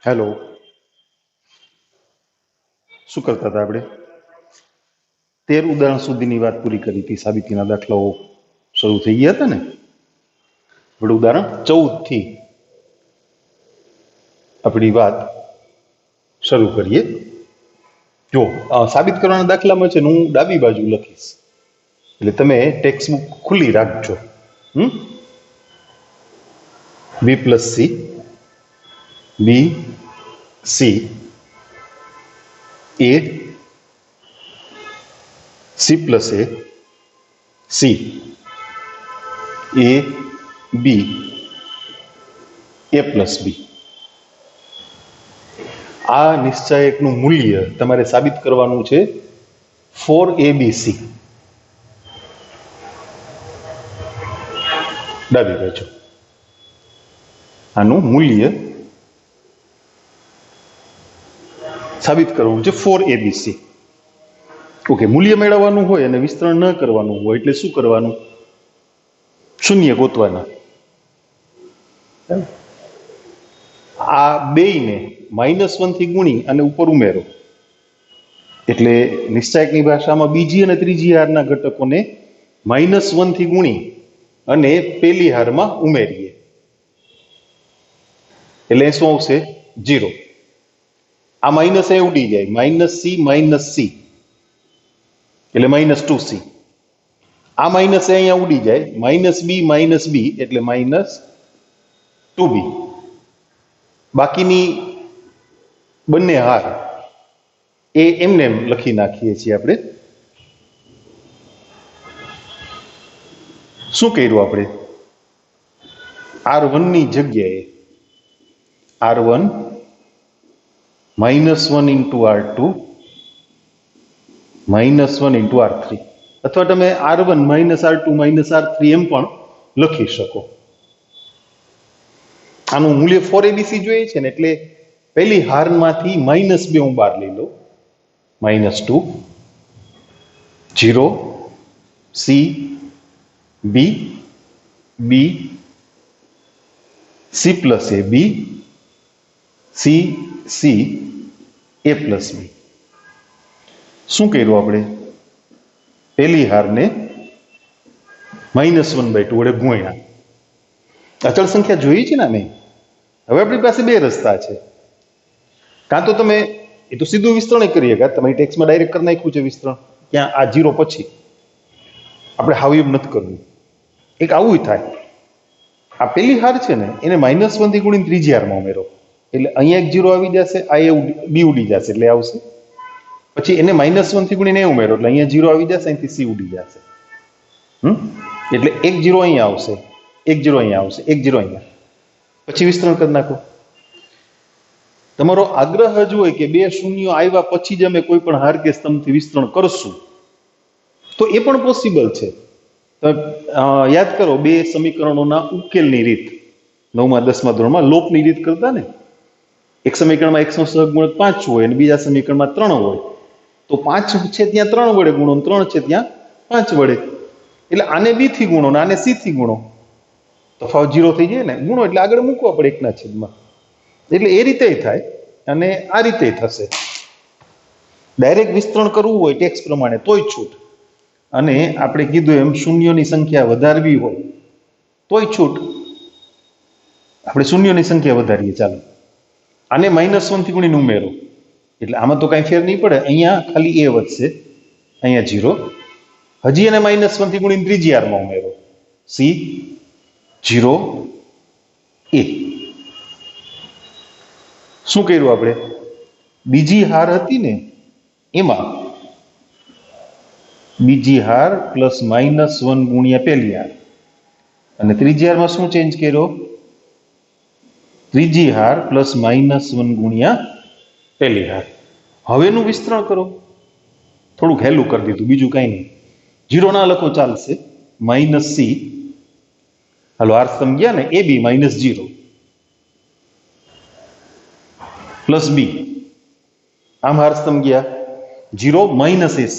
Hello. શું કરતા હતા આપણે? 13 ઉદાહરણ સુધીની વાત પૂરી કરી હતી. સાબિતીના દાખલાઓ શરૂ થઈ ગયા હતા ને. આપણે ઉદાહરણ 14 થી આપણી વાત શરૂ કરીએ. જો સાબિત કરવાના દાખલામાં છે ને હું ડાબી બાજુ લખીશ, એટલે તમે ટેક્સ્ટ બુક ખુલ્લી રાખજો. બી પ્લસ સી, બી સી, એ, સી પ્લસ એ, સી, એ બી, એ પ્લસ બી. આ નિશ્ચાયકનું મૂલ્ય તમારે સાબિત કરવાનું છે 4abc. ડાબી બાજુ આનું મૂલ્ય સાબિત કરવાનું છે 4abc. ઓકે, મૂલ્ય મેળવવાનું હોય અને વિસ્તરણ ન કરવાનું હોય એટલે શું કરવાનું? શૂન્ય ગોતવાના. આ બેયને -1 થી ગુણી અને ઉપર ઉમેરો, એટલે નિશ્ચાયકની ભાષામાં બીજી અને ત્રીજી હારના ઘટકોને -1 થી ગુણી અને પેલી હારમાં ઉમેરીએ એટલે શું આવશે? 0. આ માઇનસ એ ઉડી જાય, -c એટલે -2c. આ માઇનસ એ અહીંયા ઉડી જાય, -b એટલે -2b. બાકીની બંને હાર એ એમને એમ લખી નાખીએ છીએ આપણે. શું કર્યું આપણે? R1 ની જગ્યાએ R1 -1 into R2 -1 into R3, અથવા તમે R1 -R2 -R3 એમ પણ લખી શકો. આનું મૂલ્ય 4abc જોઈએ છે ને, એટલે પહેલી હારમાંથી -2 હું બહાર લઈ લઉં. -2, 0, c, b, b, c plus a, b, c, c, a plus b. શું કર્યું આપણે? પહેલી હારને -1/2 વડે ગુણ્યા. અચળ સંખ્યા જોઈ છે ને અમે. હવે આપણી પાસે બે રસ્તા છે. કાં તો તમે એ તો સીધું વિસ્તરણ કરી શકાય, તમારી ટેક્સ્ટમાં ડાયરેક્ટ કરી નાખ્યું છે વિસ્તરણ, ક્યાં આ 0 પછી. આપણે હાવ નથી કરવું. એક આવું થાય, આ પેલી હાર છે ને એને -1 થી ગુણીને ત્રીજી હારમાં ઉમેરો, એટલે અહીંયા એક 0 આવી જશે, આ એ બી ઉડી જશે એટલે આવશે. પછી એને -1 થી ગુણીને એ ઉમેરો એટલે અહીંયા 0 આવી જશે, અહીંથી સી ઉડી જશે. એટલે એક 0 અહીંયા આવશે, એક 0 અહીંયા આવશે, એક 0 અહીંયા. પછી વિસ્તરણ કરી નાખો. તમારો આગ્રહ જ હોય કે બે શૂન્યો આવ્યા પછી જ અમે કોઈ પણ હાર કે સ્તંભથી વિસ્તરણ કરશું, તો એ પણ પોસિબલ છે. યાદ કરો બે સમીકરણોના ઉકેલની રીત 9મા 10મા ધોરણમાં લોપની રીત કરતા ને. એક સમીકરણમાં x નો સહગુણક 5 હોય અને બીજા સમીકરણમાં 3 હોય, તો 5 છે ત્યાં 3 વડે ગુણો, 3 છે ત્યાં 5 વડે. એટલે આને b થી ગુણો ને આને c થી ગુણો, તફાવત 0 થઈ જાય ને. ગુણો એટલે આગળ મૂકવા પડે 1/. એટલે એ રીતે થાય અને આ રીતે થશે. ડાયરેક્ટ વિસ્તરણ કરવું હોય ટેક્સ પ્રમાણે તોય છૂટ, અને આપણે કીધું એમ શૂન્યોની સંખ્યા વધારવી હોય તોય છૂટ. આપણે શૂન્યોની સંખ્યા વધારીએ. ચાલો આને -1 થી ગુણીને ઉમેરો, એટલે આમાં તો કાંઈ ફેર નહીં પડે. અહીંયા ખાલી a વધશે, અહીંયા 0. હજી એને -1 થી ગુણીને ત્રીજી હારમાં ઉમેરો, c, 0, a. શું કર્યું આપણે? બીજી હાર હતી ને એમાં બીજી હાર +-1 ગુણ્યા પહેલી હાર, અને ત્રીજી હારમાં શું ચેન્જ કર્યો? ત્રીજી હાર +-1 ગુણ્યા પહેલી હાર. હવેનું વિસ્તરણ કરો. થોડુંક હેલું કરી દીધું, બીજું કાંઈ નહીં. 0 ના લખો ચાલશે, -c. હાલો હાર સ્તંભ ગયા ને, ab -0 પ્લસ b. આમ હાર સ્તંભ ગયા 0 -ac.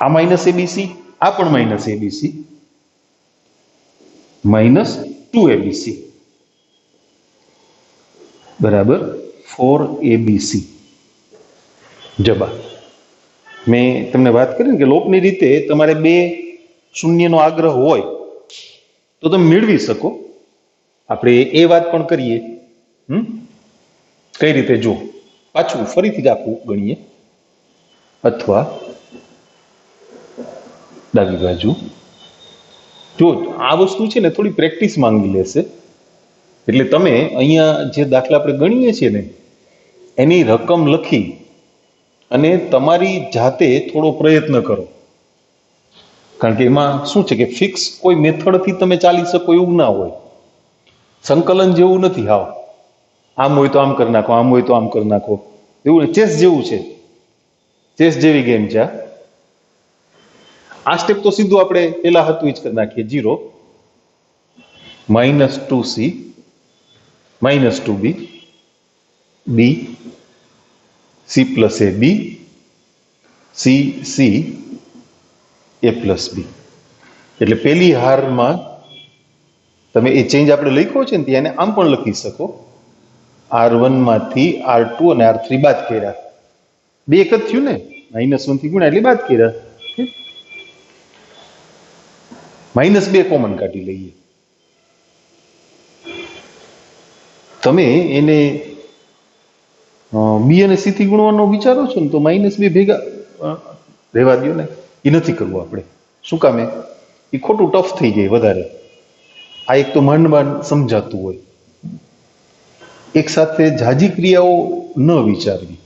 આ માઇનસ એબીસી, આ પણ માઇનસ એબીસી, -2abc બરાબર 4abc જબા. મેં તમને વાત કરી ને કે લોપની રીતે તમારે બે શૂન્યનો આગ્રહ હોય તો તમે મેળવી શકો. આપણે એ વાત પણ કરીએ. કઈ રીતે? જો પાછું ફરીથી જ આખું ગણીએ, અથવા ડાબી બાજુ. જો આ વસ્તુ છે ને થોડી પ્રેક્ટિસ માંગી લેશે. એટલે તમે અહીંયા જે દાખલા આપણે ગણીએ છીએ ને એની રકમ લખી અને તમારી જાતે થોડો પ્રયત્ન કરો. કારણ કે એમાં શું છે કે ફિક્સ કોઈ મેથડથી તમે ચાલી શકો એવું ના હોય. સંકલન જેવું નથી. હાવ આમ હોય તો આમ કરી નાખો, આમ હોય તો આમ કરી નાખો, એવું ચેસ જેવું છે. ચેસ જેવી ગેમ છે આ. સ્ટેપ તો સીધું આપણે પેલા હતું જ કરી નાખીએ. 0 -2c -2b b c plus ab c c a plus b. એટલે પેલી હારમાં તમે એ ચેન્જ આપણે લખ્યો છે ને ત્યાં આમ પણ લખી શકો. R1 માંથી R2 અને R3 બાદ કર્યા. બે એક જ થયું ને, -1 થી ગુણ્યા એટલે બાદ કર્યા. -2 કોમન કાઢી લઈએ. તમે એને બી અને સી થી ગુણવાનો વિચારો છો ને તો -2 ભેગા રહેવા દો ને. એ નથી કરવું આપણે. શું કામે? એ ખોટું ટફ થઈ જાય વધારે. આ એક તો માંડ સમજાતું હોય. એક સાથે જાજી ક્રિયાઓ ન વિચારવી,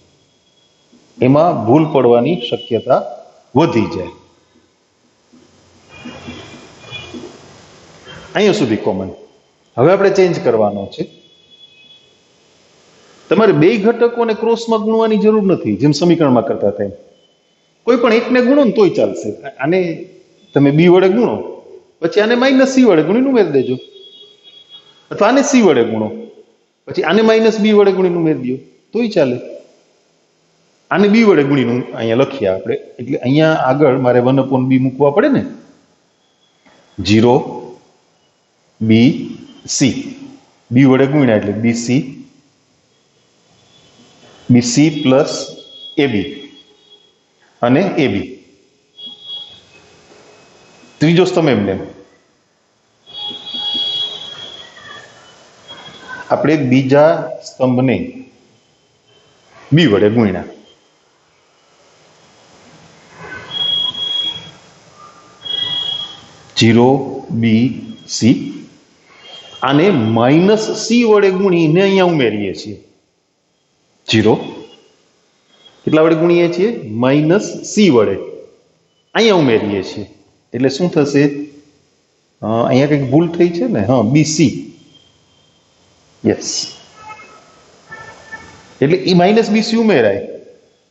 એમાં ભૂલ પડવાની શક્યતા વધી જાય. અહીંયા સુધી કોમન. હવે આપણે ચેન્જ કરવાનો છે. તમારે બે ઘટકોને ક્રોસમાં ગુણવાની જરૂર નથી, જેમ સમીકરણમાં કરતા હતા. કોઈ પણ એકને ગુણો ને તોય ચાલશે. આને તમે બી વડે ગુણો, પછી આને -c વડે ગુણીને ઉમેરી દેજો, અથવા આને c વડે ગુણો પછી આને -b વડે ગુણીને ઉમેરી દો તોય ચાલે. આને b વડે ગુણીને અહીંયા લખીએ આપણે. એટલે અહીંયા આગળ મારે 1/b મૂકવા પડે ને. 0 b c, b વડે ગુણ્યા એટલે bc પ્લસ ab અને ab. ત્રીજો સ્તંભ એમને આપણે બીજા સ્તંભને b વડે ગુણ્યા. (0) b c. આને -c વડે ગુણીને અહીંયા ઉમેરીએ છીએ. 0 કેટલા વડે ગુણીએ છીએ? -c વડે અહીંયા ઉમેરીએ છીએ. એટલે શું થશે? અહીંયા કંઈક ભૂલ થઈ છે ને. હા, bc. યસ. એટલે એ -bc ઉમેરાય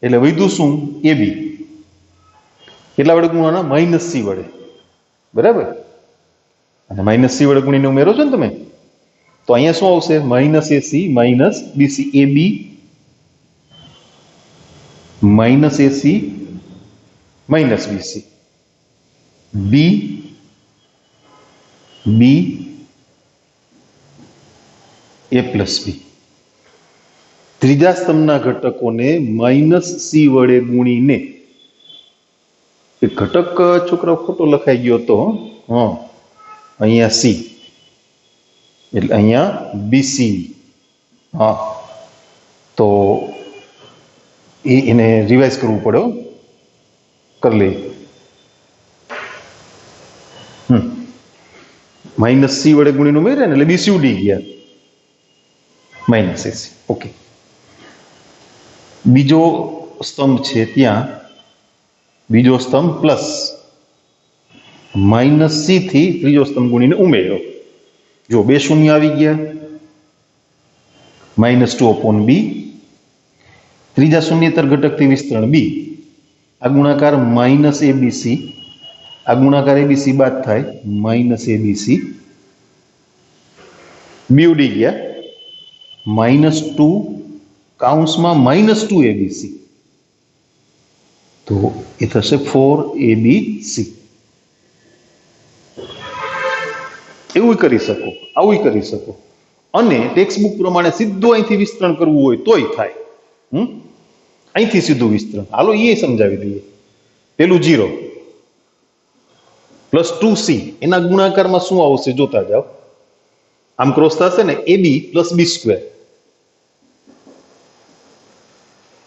એટલે વધ્યું શું? ab. કેટલા વડે ગુણવાના? -c વડે. બરાબર. અને -c વડે ગુણીને ઉમેરો છો ને તમે, તો અહીંયા શું આવશે? -ac -bc ab -ac -bc b b a plus b. ત્રીજા સ્તંભના ઘટકોને -c વડે ગુણીને, એ ઘટક છોકરાઓ ખોટો લખાઈ ગયો તો, અહીંયા c એટલે અહીંયા bc. હા, તો એને રિવાઇઝ કરવું પડે. કરી લે. -c વડે ગુણીને ઉમેરે ને એટલે bc ઉડી ગયા. -ac. ઓકે. બીજો સ્તંભ છે ત્યાં, બીજો સ્તંભ પ્લસ -c થી ત્રીજો સ્તંભ ગુણીને ઉમેરો. જો બે શૂન્ય આવી ગયા. -2/b. ત્રીજા શૂન્યેતર ઘટકથી વિસ્તરણ b. આ ગુણાકાર -abc. આ ગુણાકાર abc બાદ થાય -abc. b ઉડી ગયા. -2 કૌંસમાં -2abc. તો એ થશે 4abc. એવું કરી શકો, આવું કરી શકો. અને ટેક્સ્ટ બુક પ્રમાણે સીધું અહીંથી વિસ્તરણ કરવું હોય તોય થાય. અહીંથી સીધું વિસ્તરણ. હાલો એ સમજાવી દઈએ. પેલું 0 પ્લસ 2c એના ગુણાકારમાં શું આવશે જોતા જાઓ. આમ ક્રોસ થશે ને ab plus b square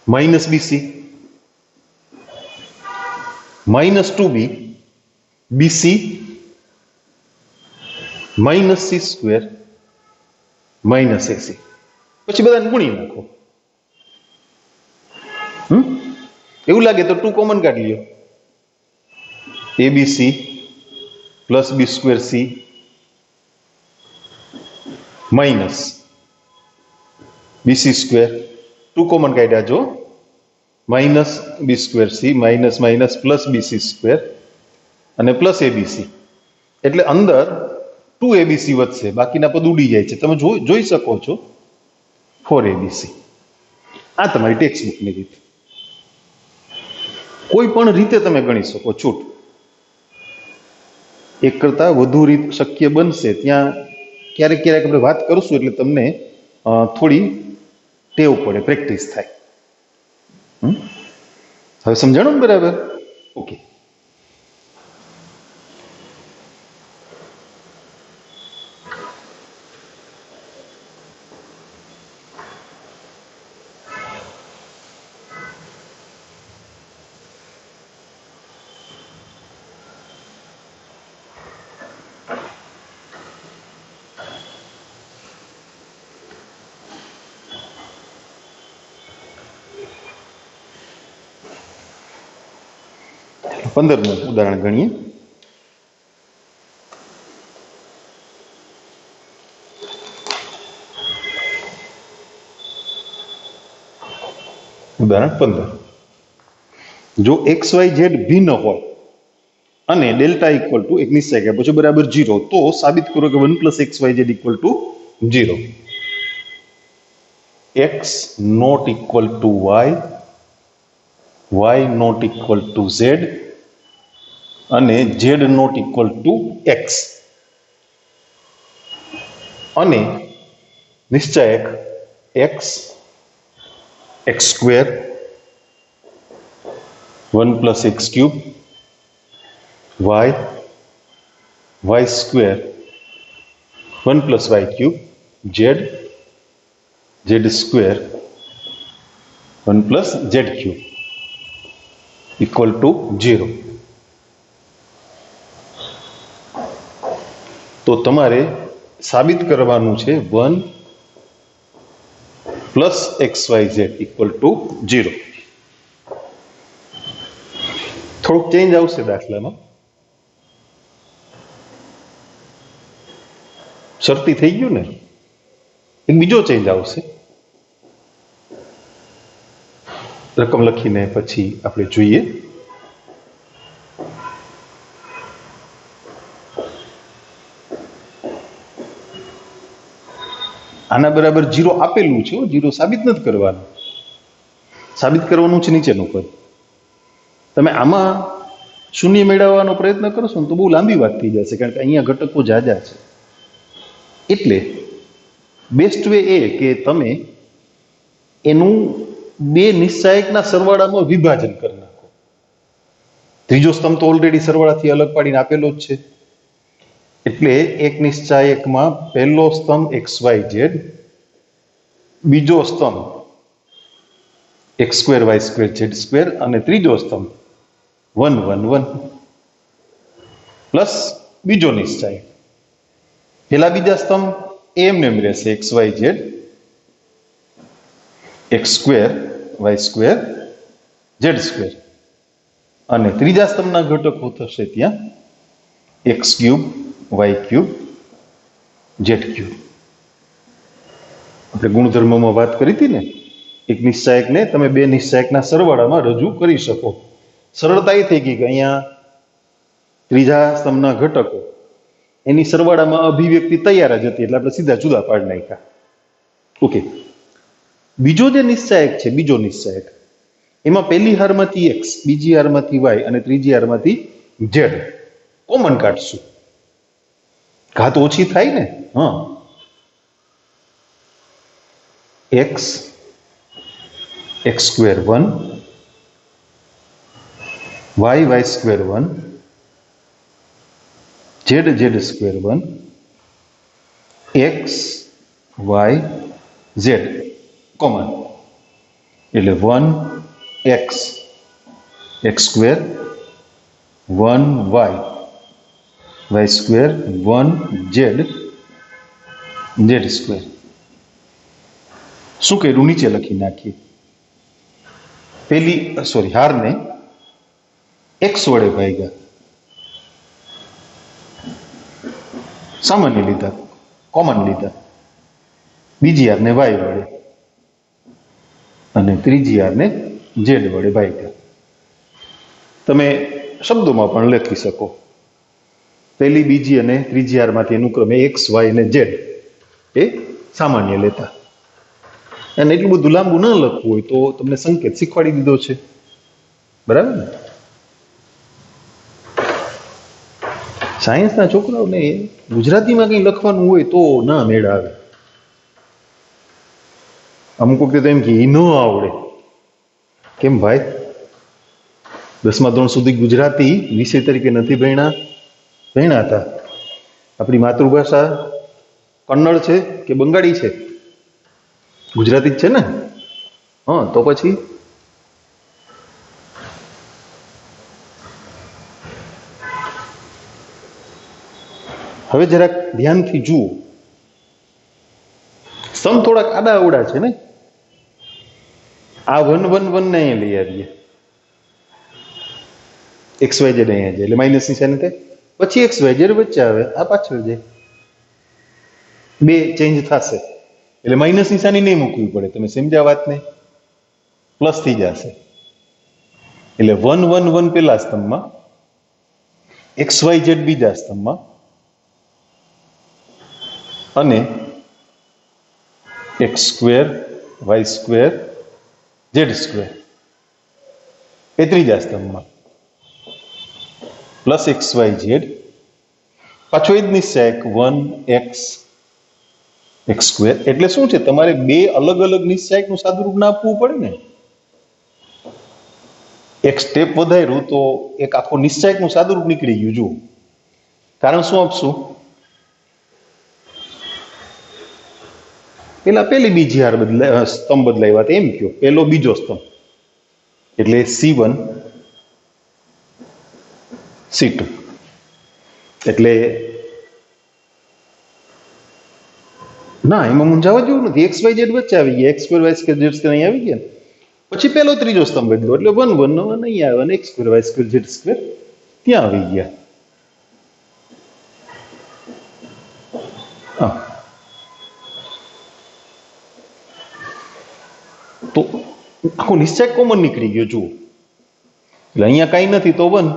minus bc minus 2b bc minus c square minus ac. પછી બધાને ગુણી નાખો. એવું લાગે તો 2 કોમન કાઢી લ્યો. abc plus b square c minus bc square 2 common કાઢ્યા જો minus b square c minus minus plus bc square અને પ્લસ abc. એટલે અંદર 2abc વધશે, બાકીના પદ ઉડી જાય છે. તમે જોઈ શકો છો 4abc. આ તમારી ટેક્સ્ટ બુકની રીત. કોઈ પણ રીતે તમે ગણી શકો, છૂટ. એક કરતા વધુ રીત શક્ય બનશે ત્યાં ક્યારેક ક્યારેક આપણે વાત કરશું એટલે તમને થોડી ટેવ પડે, પ્રેક્ટિસ થાય. હવે સમજાણું ને બરાબર? ઓકે. પંદરનું ઉદાહરણ ગણીએ. ઉદાહરણ 15. જો XYZ ભિન્ન હોય અને ડેલ્ટા ઇક્વલ ટુ એક નિશ્ચય આપ્યો છે બરાબર 0, તો સાબિત કરો કે 1 + XYZ equal to 0. X not equal to Y, Y not equal to Z અને Z not equal to X. અને નિશ્ચાયક X x square 1 + x cube y y square 1 + y cube z z square 1 + z cube equal to 0. તો તમારે સાબિત કરવાનું છે 1 + XYZ equal to 0. થોડુંક change આવશે દાખલામાં. શરતી થઈ ગયું ને? એક બીજો ચેન્જ આવશે. રકમ લખીને પછી આપણે જોઈએ. આના બરાબર 0 આપેલું છે, 0 સાબિત નથી કરવાનું. સાબિત કરવાનું છે નીચેનું પદ. તમે આમાં શૂન્ય મેળવવાનો પ્રયત્ન કરશો ને તો બહુ લાંબી વાત થઈ જશે, કારણ કે અહીંયા ઘટકો જાજા છે. એટલે બેસ્ટ વે એ કે તમે એનું બે નિશ્ચાયકના સરવાળામાં વિભાજન કરી નાખો. ત્રીજો સ્તંભ તો ઓલરેડી સરવાળાથી અલગ પાડીને આપેલો જ છે. એટલે એક નિશ્ચાયકમાં પહેલો સ્તંભ XYZ, બીજો સ્તંભ x square y square z square અને ત્રીજો સ્તંભ 1 1 1 પ્લસ બીજો નિશ્ચાયક. પેલા બીજા સ્તંભ એમ રહેશે XYZ x square y square z square અને ત્રીજા સ્તંભના ઘટકો થશે ત્યાં x cube y cube z cube. આપણે ગુણધર્મમાં વાત કરી હતી ને, એક નિશ્ચાયકને તમે બે નિશ્ચાયકના સરવાળામાં રજૂ કરી શકો. સરળતા એ થઈ ગઈ કે અહીંયા ત્રીજા સ્તંભના ઘટકો એની સરવાળામાં અભિવ્યક્તિ તૈયાર જ હતી, એટલે આપણે સીધા જુદા પાડી નાખ્યા. ઓકે. બીજો જે નિશ્ચાયક છે, બીજો નિશ્ચાયક એમાં પહેલી હારમાંથી એક્સ, બીજી હારમાંથી વાય અને ત્રીજી હારમાંથી ઝેડ કોમન કાઢશું. ઘાત ઓછી થાય ને. હા, X X square 1, Y square 1, Z square 1, X Y Z common એટલે 1 X X square, 1 Y square, 1 Z square. શું કર્યું? નીચે લખી નાખીએ. હારને એક્સ વડે ભાગ્યા, સામાન્ય લીધા, કોમન લીધા. બીજી હારને વાય વડે અને ત્રીજી હારને ઝેડ વડે ભાગ્યા. તમે શબ્દોમાં પણ લખી શકો. પહેલી, બીજી અને ત્રીજી હારમાંથી અનુક્રમે એક્સ, વાય અને ઝેડ એ સામાન્ય લેતા. અને એટલું બધું લાંબુ ન લખવું હોય તો તમને સંકેત શીખવાડી દીધો છે, બરાબર ને? સાયન્સના છોકરાઓને ગુજરાતીમાં કંઈ લખવાનું હોય તો ના મેળ આવે. અમુક વખતે તો એમ કે ન આવડે. કેમ ભાઈ? 10મા ધોરણ સુધી ગુજરાતી વિષય તરીકે નથી ભણ્યા હતા. આપણી માતૃભાષા કન્નડ છે કે બંગાળી છે? ગુજરાતી જ છે ને. હા, તો પછી હવે જરાક ધ્યાનથી જુઓ. સમ થોડાક આડા અવડા છે ને. આ 1 1 1 ને અહીંયા લઈ આવીએ, એક્સ વાય ઝેડ અહીંયા જાય એટલે માઇનસ નિશાની થાય. પછી એક્સ વાય ઝેડ વચ્ચે આવે, આ પાછળ જાય, બે ચેન્જ થશે એટલે માઇનસ નિશાની નહીં મૂકવી પડે. તમે સમજ્યા વાતને? પ્લસ થઈ જશે એટલે 1 1 1 પેલા સ્તંભમાં, એક્સ વાય ઝેડ બીજા સ્તંભમાં અને X square Y square Z square એ ત્રીજા સ્તંભમાં, પ્લસ એક્સ વાય ઝેડ. પાછો એ જ નિશ્ચાયક 1 એક્સ એક્સ સ્ક્વેર. એટલે શું છે? તમારે બે અલગ અલગ નિશ્ચાયકનું સાદુરૂપ ના આપવું પડે ને. એક સ્ટેપ વધાર્યું તો એક આખો નિશ્ચાયકનું સાદુરૂપ નીકળી ગયું. જુઓ, કારણ શું આપશું? પહેલી બીજી હાર સ્તંભ બદલાવ્યા, એમ કયો પહેલો બીજો સ્તંભ એટલે C1 C2 એટલે ના, એમાં મૂંઝાવા જેવું નથી. એક્સ વાય ઝેડ વચ્ચે આવી ગયા, X square Y square Z square અહીં આવી ગયા. પછી પહેલો ત્રીજો સ્તંભ બદલો એટલે 1 1 1 અહીં આવે અને X square Y square Z square ત્યાં આવી ગયા. હા, તો આખો નિશ્ચય કોમન નીકળી ગયો. જુઓ, એટલે અહીંયા કાંઈ નથી તો 1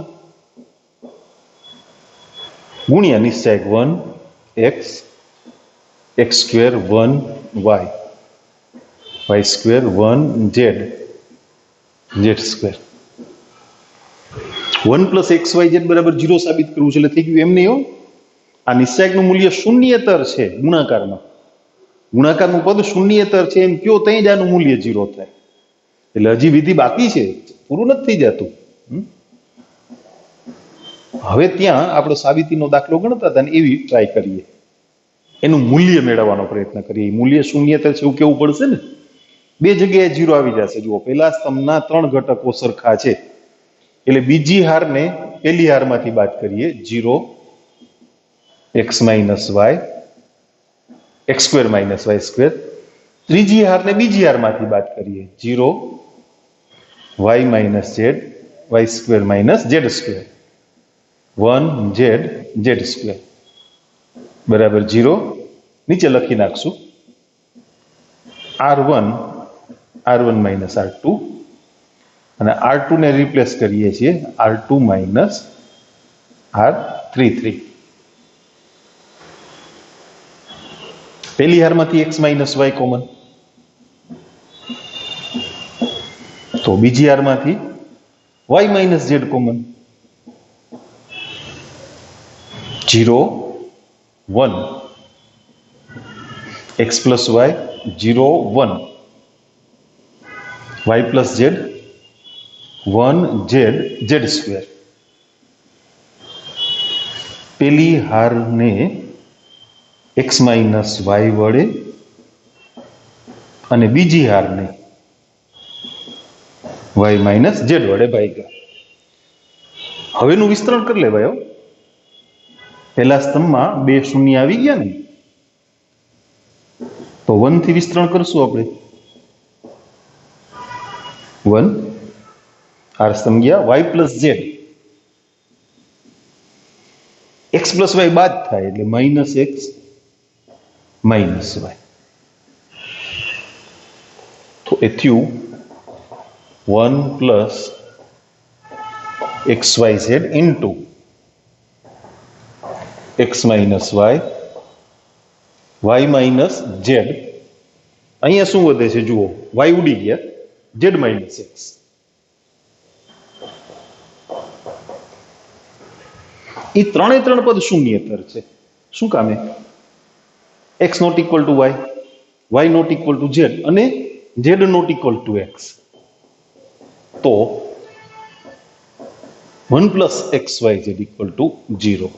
ગુણ્યા નિશ્ચયક 1 X X square 1 Y square 1 Z square. 1 plus X Y Z બરાબર 0 સાબિત કરવું છે એટલે થઈ ગયું એમ નહીં હો. આ નિશ્ચયકનું મૂલ્ય શૂન્યતર છે ગુણાકારમાં. ગુણાકારનું પદ શૂન્યતર છે એમ કયો ત્યાં જ આનું મૂલ્ય 0 થાય. એટલે હજી વિધિ બાકી છે, પૂરું નથી થઈ જતું. હવે ત્યાં આપણે સાબિતીનો દાખલો ગણતા હતા ને એવી ટ્રાય કરીએ, એનું મૂલ્ય મેળવવાનો પ્રયત્ન કરીએ. મૂલ્ય શૂન્યતર છે એવું કેવું પડશે ને. બે જગ્યાએ 0 આવી જશે. જુઓ, પહેલા સ્તંભના 3 ઘટકો સરખા છે એટલે બીજી હારને પહેલી હારમાંથી બાદ કરીએ, 0 X minus Y X square minus Y square. ત્રીજી હારને બીજી હારમાંથી બાદ કરીએ, 0 Y minus Z Y square minus Z square, 1 Z square બરાબર 0. નીચે લખી નાખશું R1 માઇનસ R2 અને R2 ને રિપ્લેસ કરીએ છીએ R2 માઇનસ R33. પહેલી હારમાંથી x માઇનસ વાય કોમન તો બીજી હાર માંથી y minus Z common, 0 1 x plus Y 0 1 y plus Z 1 Z Z square. પેલી હારને x માઇનસ વાય વડે અને બીજી હારને y માઇનસ ઝેડ વડે ભાગ્યા. હવેનું વિસ્તરણ કરી લેવાય. પહેલા સ્તંભમાં બે શૂન્ય આવી ગયા ને, તો 1 થી વિસ્તરણ કરશું આપણે. 1 આર સ્તંભ ગયા, y plus Z, x plus Y બાદ થાય એટલે માઇનસ એક્સ માઇનસ વાય. તો એ થયું 1 plus X Y Z into X minus Y Y minus Z. અહીંયા શું વધે છે જુઓ, વાય ઉડી ગયા, ઝેડ માઇનસ એક્સ. એ ત્રણે ત્રણ પદ શૂન્યતર છે. શું કામે? X not equal to Y not equal to Z અને Z not equal to X. તો 1 plus X Y Z equal to 0.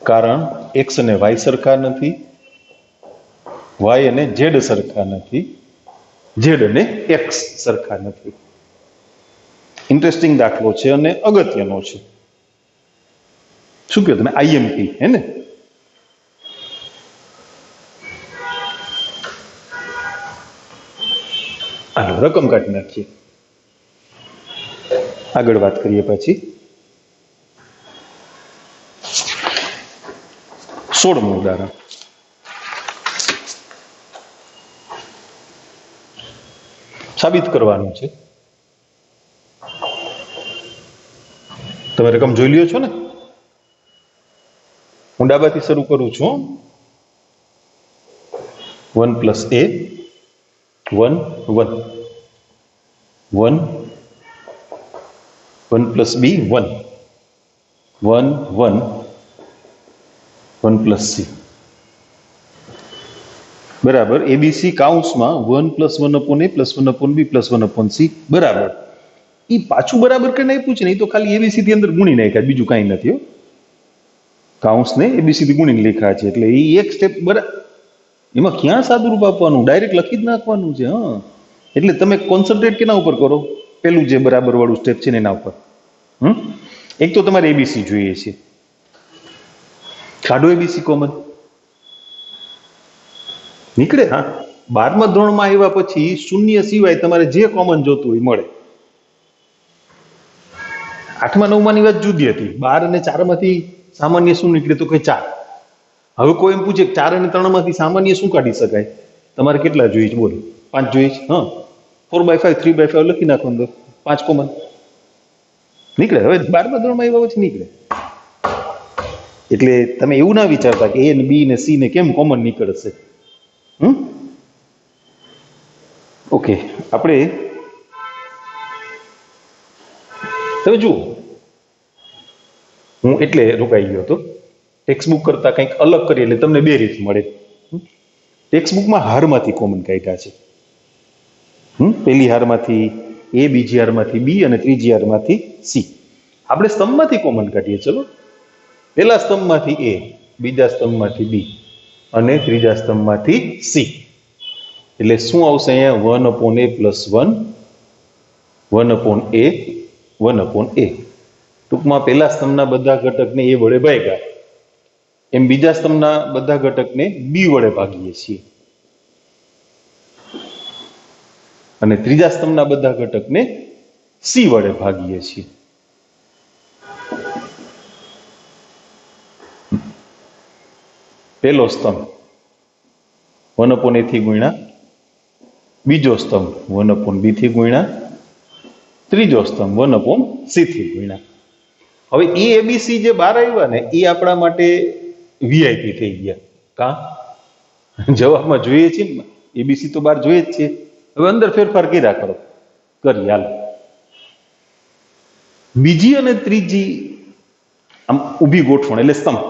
કારણ એક્સ અને વાય સરખા નથી, વાય અને ઝેડ સરખા નથી, ઝેડ અને એક્સ સરખા નથી. ઇન્ટરેસ્ટિંગ દાખલો છે અને અગત્યનો છે. શું કહો તમે? આઈએમપી હે ને? હાલો રકમ કાઢી નાખીએ, આગળ વાત કરીએ. પછી 16મું ઉદાહરણ. સાબિત કરવાનું છે. તમે રકમ જોઈ લ્યો છો ને? હું ડાબાથી શરૂ કરું છું. 1 plus a 1 1 1 1 plus b 1 1 1 1 plus c બરાબર એબીસી કાઉન્સમાં 1 plus 1 upon a plus 1 upon b plus 1 upon c બરાબર. એ પાછું બરાબર કે નહીં પૂછે ને, એ તો ખાલી એબીસી થી અંદર ગુણી નાખ્યા, બીજું કાંઈ નથી. કાઉન્સને એબીસી થી ગુણીને લખ્યા છે એટલે એ એક સ્ટેપ બરાબર. એમાં ક્યાં સાદુરૂપ આપવાનું? ડાયરેક્ટ લખી જ નાખવાનું છે. હા, એટલે તમે કોન્સન્ટ્રેટ કેના ઉપર કરો? પેલું જે બરાબર વાળું સ્ટેપ છે ને એના ઉપર. એક તો તમારે એબીસી જોઈએ છે. કાઢો એબીસી કોમન, નીકળે. હા, 12મા ધોરણમાં આવ્યા પછી શૂન્ય સિવાય તમારે જે કોમન જોતું હોય મળે. 8મા 9માની વાત જુદી હતી. 12 અને 4 માંથી સામાન્ય શું નીકળે? તો કે 4. હવે કોઈ એમ પૂછે 4 અને 3 માંથી સામાન્ય શું કાઢી શકાય? તમારે કેટલા જોઈએ છે? બોલો. 5 જોઈએ છે. હા, 4/5 3/5 લખી નાખો અંદર, 5 કોમન નીકળે. હવે 12મા ધોરણમાં આવ્યા પછી નીકળે. એટલે તમે એવું ના વિચારતા કે એ ને બી ને સી ને કેમ કોમન નીકળશે. ઓકે, આપણે તમે જુઓ, હું એટલે રોકાઈ ગયો હતો. ટેક્સ્ટ બુક કરતા કંઈક અલગ કરીએ એટલે તમને બે રીત મળે. ટેક્સ્ટ બુકમાં હારમાંથી કોમન કાઢ્યા છે. પહેલી હારમાંથી એ, બીજી હારમાંથી બી અને ત્રીજી હારમાંથી સી. આપણે સ્તંભમાંથી કોમન કાઢીએ. ચલો, પહેલા સ્તંભમાંથી એ, બીજા સ્તંભમાંથી બી અને ત્રીજા સ્તંભમાંથી સી. એટલે શું આવશે અહીંયા? 1 upon a plus 1 1 upon a 1 upon a. ટૂંકમાં પહેલા સ્તંભના બધા ઘટકને એ વડે ભાગ્યા, એમ બીજા સ્તંભના બધા ઘટકને બી વડે ભાગીએ છીએ અને ત્રીજા સ્તંભના બધા ઘટકને સી વડે ભાગીએ છીએ. પહેલો સ્તંભ 1 અપોન a થી ગુણ્યા, બીજો સ્તંભ 1 અપોન b થી ગુણ્યા, ત્રીજો સ્તંભ 1 અપોન c થી ગુણ્યા. હવે એ એબીસી જે બહાર આવ્યા ને એ આપણા માટે વીઆઈપી થઈ ગયા. કા જવાબમાં જોઈએ છે ને, એબીસી તો બહાર જોઈએ જ છે. હવે અંદર ફેરફાર કર્યા કરો. કરી. હાલ બીજી અને ત્રીજી આમ ઊભી ગોઠવણ એટલે સ્તંભ,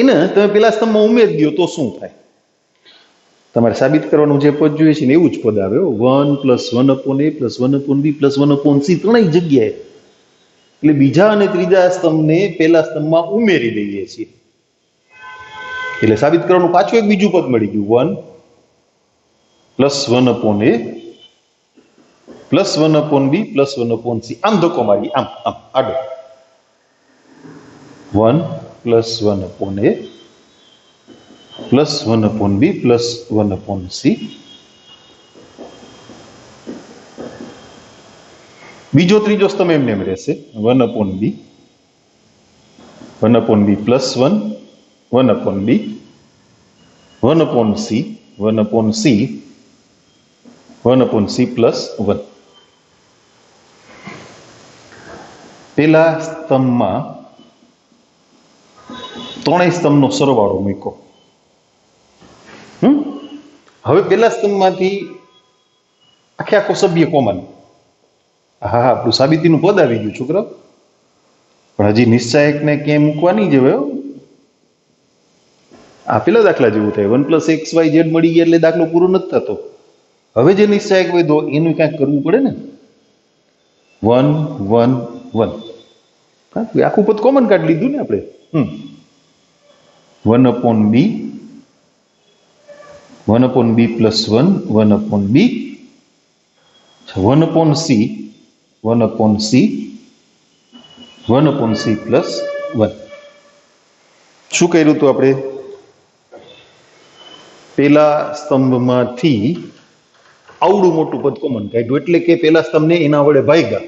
એને તમે પેલા સ્તંભમાં ઉમેરી દો તો શું થાય? તમારે સાબિત કરવાનું જે પદ જોઈએ છે ને એવું જ પદ આવે. 1 + 1/a + 1/b + 1/c ત્રણેય જગ્યાએ. એટલે બીજા અને ત્રીજા સ્તંભને પેલા સ્તંભમાં ઉમેરી દઈએ છીએ એટલે સાબિત કરવાનું પાછું એક બીજું પદ મળી ગયું. 1 + 1/a + 1/b + 1/c. આમ ધક્કો મારી, આમ આમ આડો. 1 + 1/a + 1/b + 1/c. બીજો ત્રીજો સ્તંભ એમને એમ રહેશે. 1/b, 1/b + 1, 1/b, 1/c, 1/c, 1/c + 1. પેલા સ્તંભમાં ત્રણેય સ્તંભનો સરવાળો મૂકો. હવે પેલા સ્તંભમાંથી આખો સભ્ય કોમન. હા, આપણું સાબિતીનું પદ આવી ગયું છોકરા, પણ હજી નિશ્ચાયકને ક્યાંય મૂકવા નહીં જવાય. આ પેલા દાખલા જેવું થાય. 1 + xyz મળી ગયા એટલે દાખલો પૂરો નથી થતો. હવે જે નિશ્ચાયક વધો એનું ક્યાંક કરવું પડે ને. 1 1 1 આખું પદ કોમન કાઢી લીધું ને આપણે. 1/b, 1/b + 1, 1/b, 1/c, 1/c, 1/c + 1. શું કર્યું હતું આપણે? પેલા સ્તંભમાંથી આવડું મોટું પદ કોમન કાઢ્યું એટલે કે પેલા સ્તંભને એના વડે ભાગ્યા.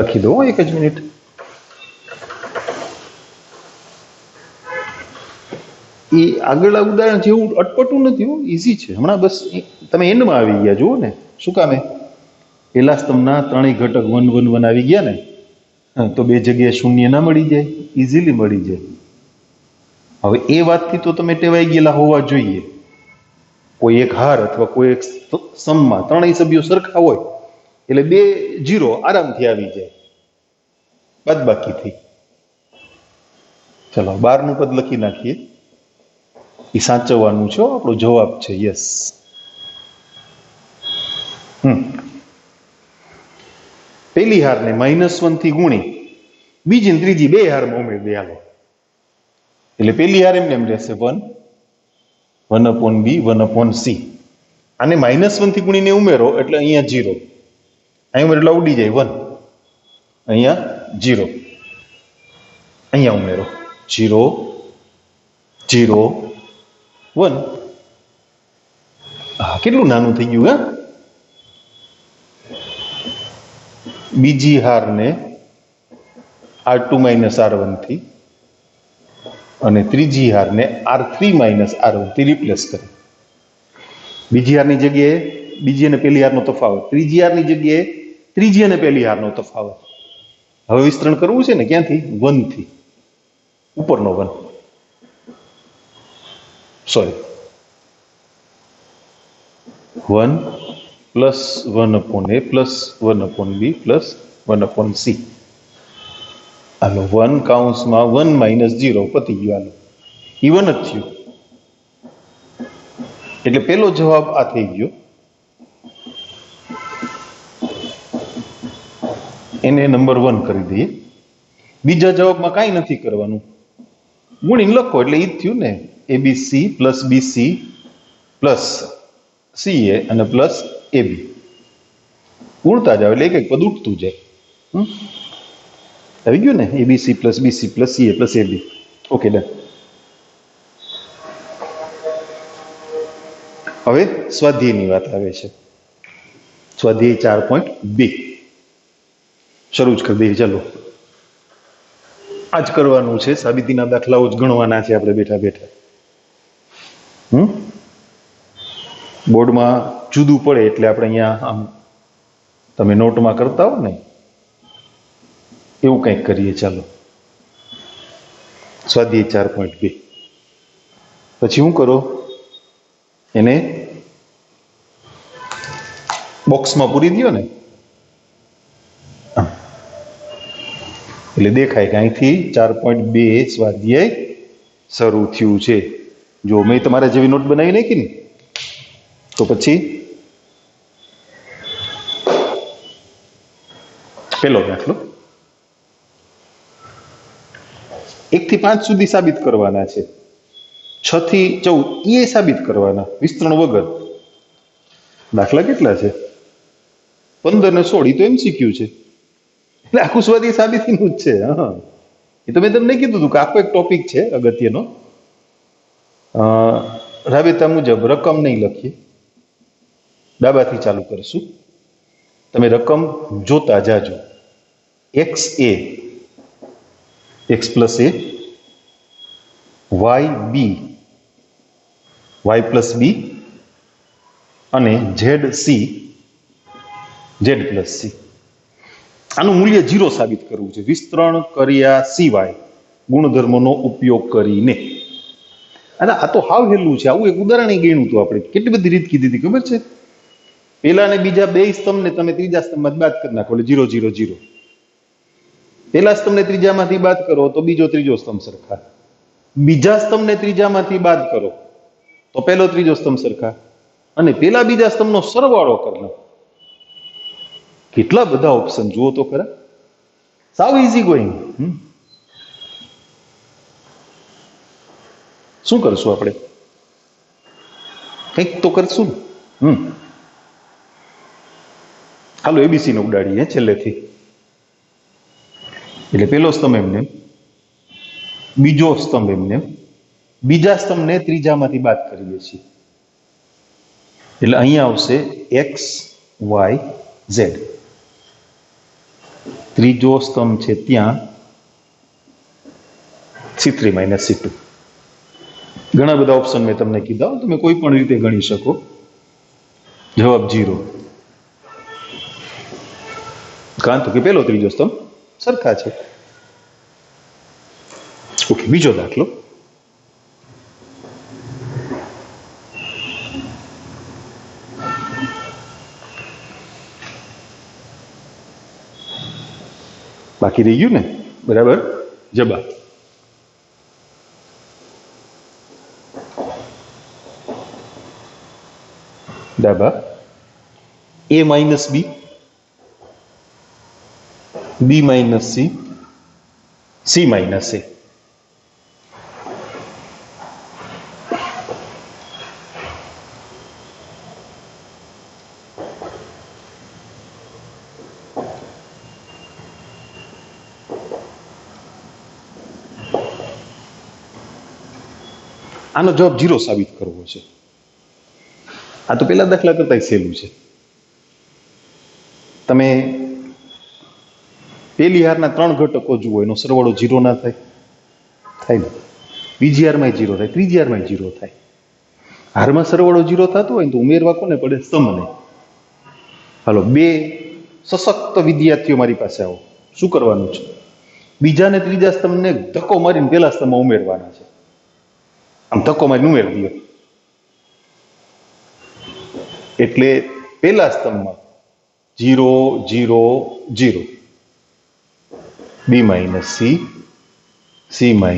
લખી દો એક જ મિનિટ. એ આગળ ઉદાહરણ જેવું અટપટું નથી, ઈઝી છે. હમણાં બસ તમે એન્ડમાં આવી ગયા જુઓ ને. શું કામે? પેલા સ્તંભના ત્રણેય ઘટક 1 1 1 આવી ગયા ને, તો બે જગ્યાએ શૂન્ય ના મળી જાય? ઇઝીલી મળી જાય. હવે એ વાતથી તો તમે ટેવાઈ ગયેલા હોવા જોઈએ. કોઈ એક હાર અથવા કોઈ એક સ્તંભમાં ત્રણેય સભ્યો સરખા હોય એટલે 2 0 આરામથી આવી જાય બાદબાકીથી. ચલો 12નું પદ લખી નાખીએ. એ સાચવવાનું છે, આપણો જવાબ છે. યસ. પેલી હારને -1 થી ગુણી બીજી ને ત્રીજી બે હારમાં ઉમેરી દે. હાલો, એટલે પેલી હાર એમને એમ રહેશે 1 1/b 1/c. આને -1 થી ગુણીને ઉમેરો એટલે અહીંયા 0, અહીં ઉમેરો એટલે ઉડી જાય 1, અહીંયા 0, અહીંયા ઉમેરો 0 0 1. હા, કેટલું નાનું થઈ ગયું. હા, બીજી હારને r2 - r1 થી અને ત્રીજી હારને r3 - r1 થી રિપ્લેસ કરે. બીજી હારની જગ્યાએ બીજી અને પેલી હારનો તફાવત, ત્રીજી હારની જગ્યાએ ત્રીજી અને પેલી હારનો તફાવત. હવે વિસ્તરણ કરવું છે ને, ક્યાંથી? 1 થી. ઉપરનો 1, સોરી 1 + 1/a + 1/b + 1/c. હાલો, 1 કૌંસમાં 1 - 0 પતી ગયું. હાલો, એ 1 જ થયું એટલે પેલો જવાબ આ થઈ ગયો. એને નંબર 1 કરી દઈએ. બીજા જવાબમાં કાંઈ નથી કરવાનું, ગુણીને લખો એટલે ઈ જ થયું ને. abc + bc + ca અને +ab. ગુણતા જાવ એટલે એક એક પદ ઉઠતું જાય. આવી ગયું ને? abc + bc + ca + ab. Okay, done. હવે સ્વાધ્યાયની વાત આવે છે. સ્વાધ્યાય 4.2 શરૂ જ કરી દઈએ. ચાલો, આ જ કરવાનું છે. સાબિતીના દાખલાઓ જ ગણવાના છે આપણે બેઠા બેઠા. બોર્ડમાં જુદું પડે એટલે આપણે અહીંયા આમ તમે નોટમાં કરતા હો ને એવું કંઈક કરીએ. ચાલો, સ્વાધ્યાય 4.2 પછી શું કરો? એને બોક્સમાં પૂરી દો ને, એટલે દેખાય કે અહીંથી 4.2 સ્વાધ્યાય શરૂ થયું છે. જો મેં તમારા જેવી નોટ બનાવી નાખી ને તો પછી પેલો દાખલો 1 થી 5 સુધી સાબિત કરવાના છે, 6 થી 14 એ સાબિત કરવાના વિસ્તરણ વગર. દાખલા કેટલા છે? 15 ને 16. તો MCQ છે, એટલે આખું સ્વાધ્યાય સાબિતીનું જ છે. હા, એ તો મેં તમને કીધું હતું કે આખો એક ટોપિક છે અગત્યનો. રાબેતા મુજબ રકમ નહીં લખીએ, ડાબાથી ચાલુ કરશું. તમે રકમ જોતા જાજો. એક્સ એ, એક્સ પ્લસ એ, વાય બી, વાય પ્લસ બી, અને Z C, Z plus C. આનું મૂલ્ય 0 સાબિત કરવું છે વિસ્તરણ કર્યા સિવાય ગુણધર્મનો ઉપયોગ કરીને. અને આ તો હાવ હેલું છે. આવું એક ઉદાહરણ ગણ્યું હતું આપણે. કેટલી બધી રીત કીધી હતી ખબર છે? પેલા ને બીજા બે સ્તંભને તમે ત્રીજા સ્તંભમાં બાદ કરી નાખો એટલે 0 0 0. પેલા સ્તંભને ત્રીજામાંથી બાદ કરો તો બીજો ત્રીજો સ્તંભ સરખા, બીજા સ્તંભને ત્રીજામાંથી બાદ કરો તો પેલો ત્રીજો સ્તંભ સરખા, અને પેલા બીજા સ્તંભનો સરવાળો કરવાનો. કેટલા બધા ઓપ્શન જુઓ તો ખરા. સાવ ઈઝી ગોઈંગ. શું કરશું આપણે? કંઈક તો કરશું ને. હાલો એબીસી ને ઉડાડીએ છેલ્લેથી. એટલે પેલો સ્તંભ એમને, બીજો સ્તંભ એમને, બીજા સ્તંભને ત્રીજામાંથી બાદ કરીએ છીએ એટલે અહીંયા આવશે એક્સ વાય ઝેડ. ત્રીજો સ્તંભ છે ત્યાં C3 - C2. ઘણા બધા ઓપ્શન મેં તમને કીધા, તમે કોઈ પણ રીતે ગણી શકો. જવાબ 0. કારણ તો કે પેલો ત્રીજો સ્તંભ સરખા છે. ઓકે, બીજો દાખલો. બાકી રહી ગયું ને? બરાબર. જવાબ ડાબા A - B, B - C, C - A. આનો જવાબ 0 સાબિત કરવો છે. આ તો પેલા દાખલા કરતા સહેલું છે. તમે પેલી હારના 3 ઘટકો જુઓ, એનો સરવાળો 0 ના થાય? થાય ને. બીજી હારમાં 0 થાય, ત્રીજી હારમાં 0 થાય. હારમાં સરવાળો 0 થતો હોય ને તો ઉમેરવા કોને પડે? સ્તંભને. હાલો, 2 સશક્ત વિદ્યાર્થીઓ મારી પાસે આવો. શું કરવાનું છે? બીજા ને ત્રીજા સ્તંભને ધક્કો મારીને પેલા સ્તંભમાં ઉમેરવાના છે. આમ ધક્કો મારીને ઉમેરી દો એટલે પેલા સ્તંભમાં 0 0 0, B - C, C - A,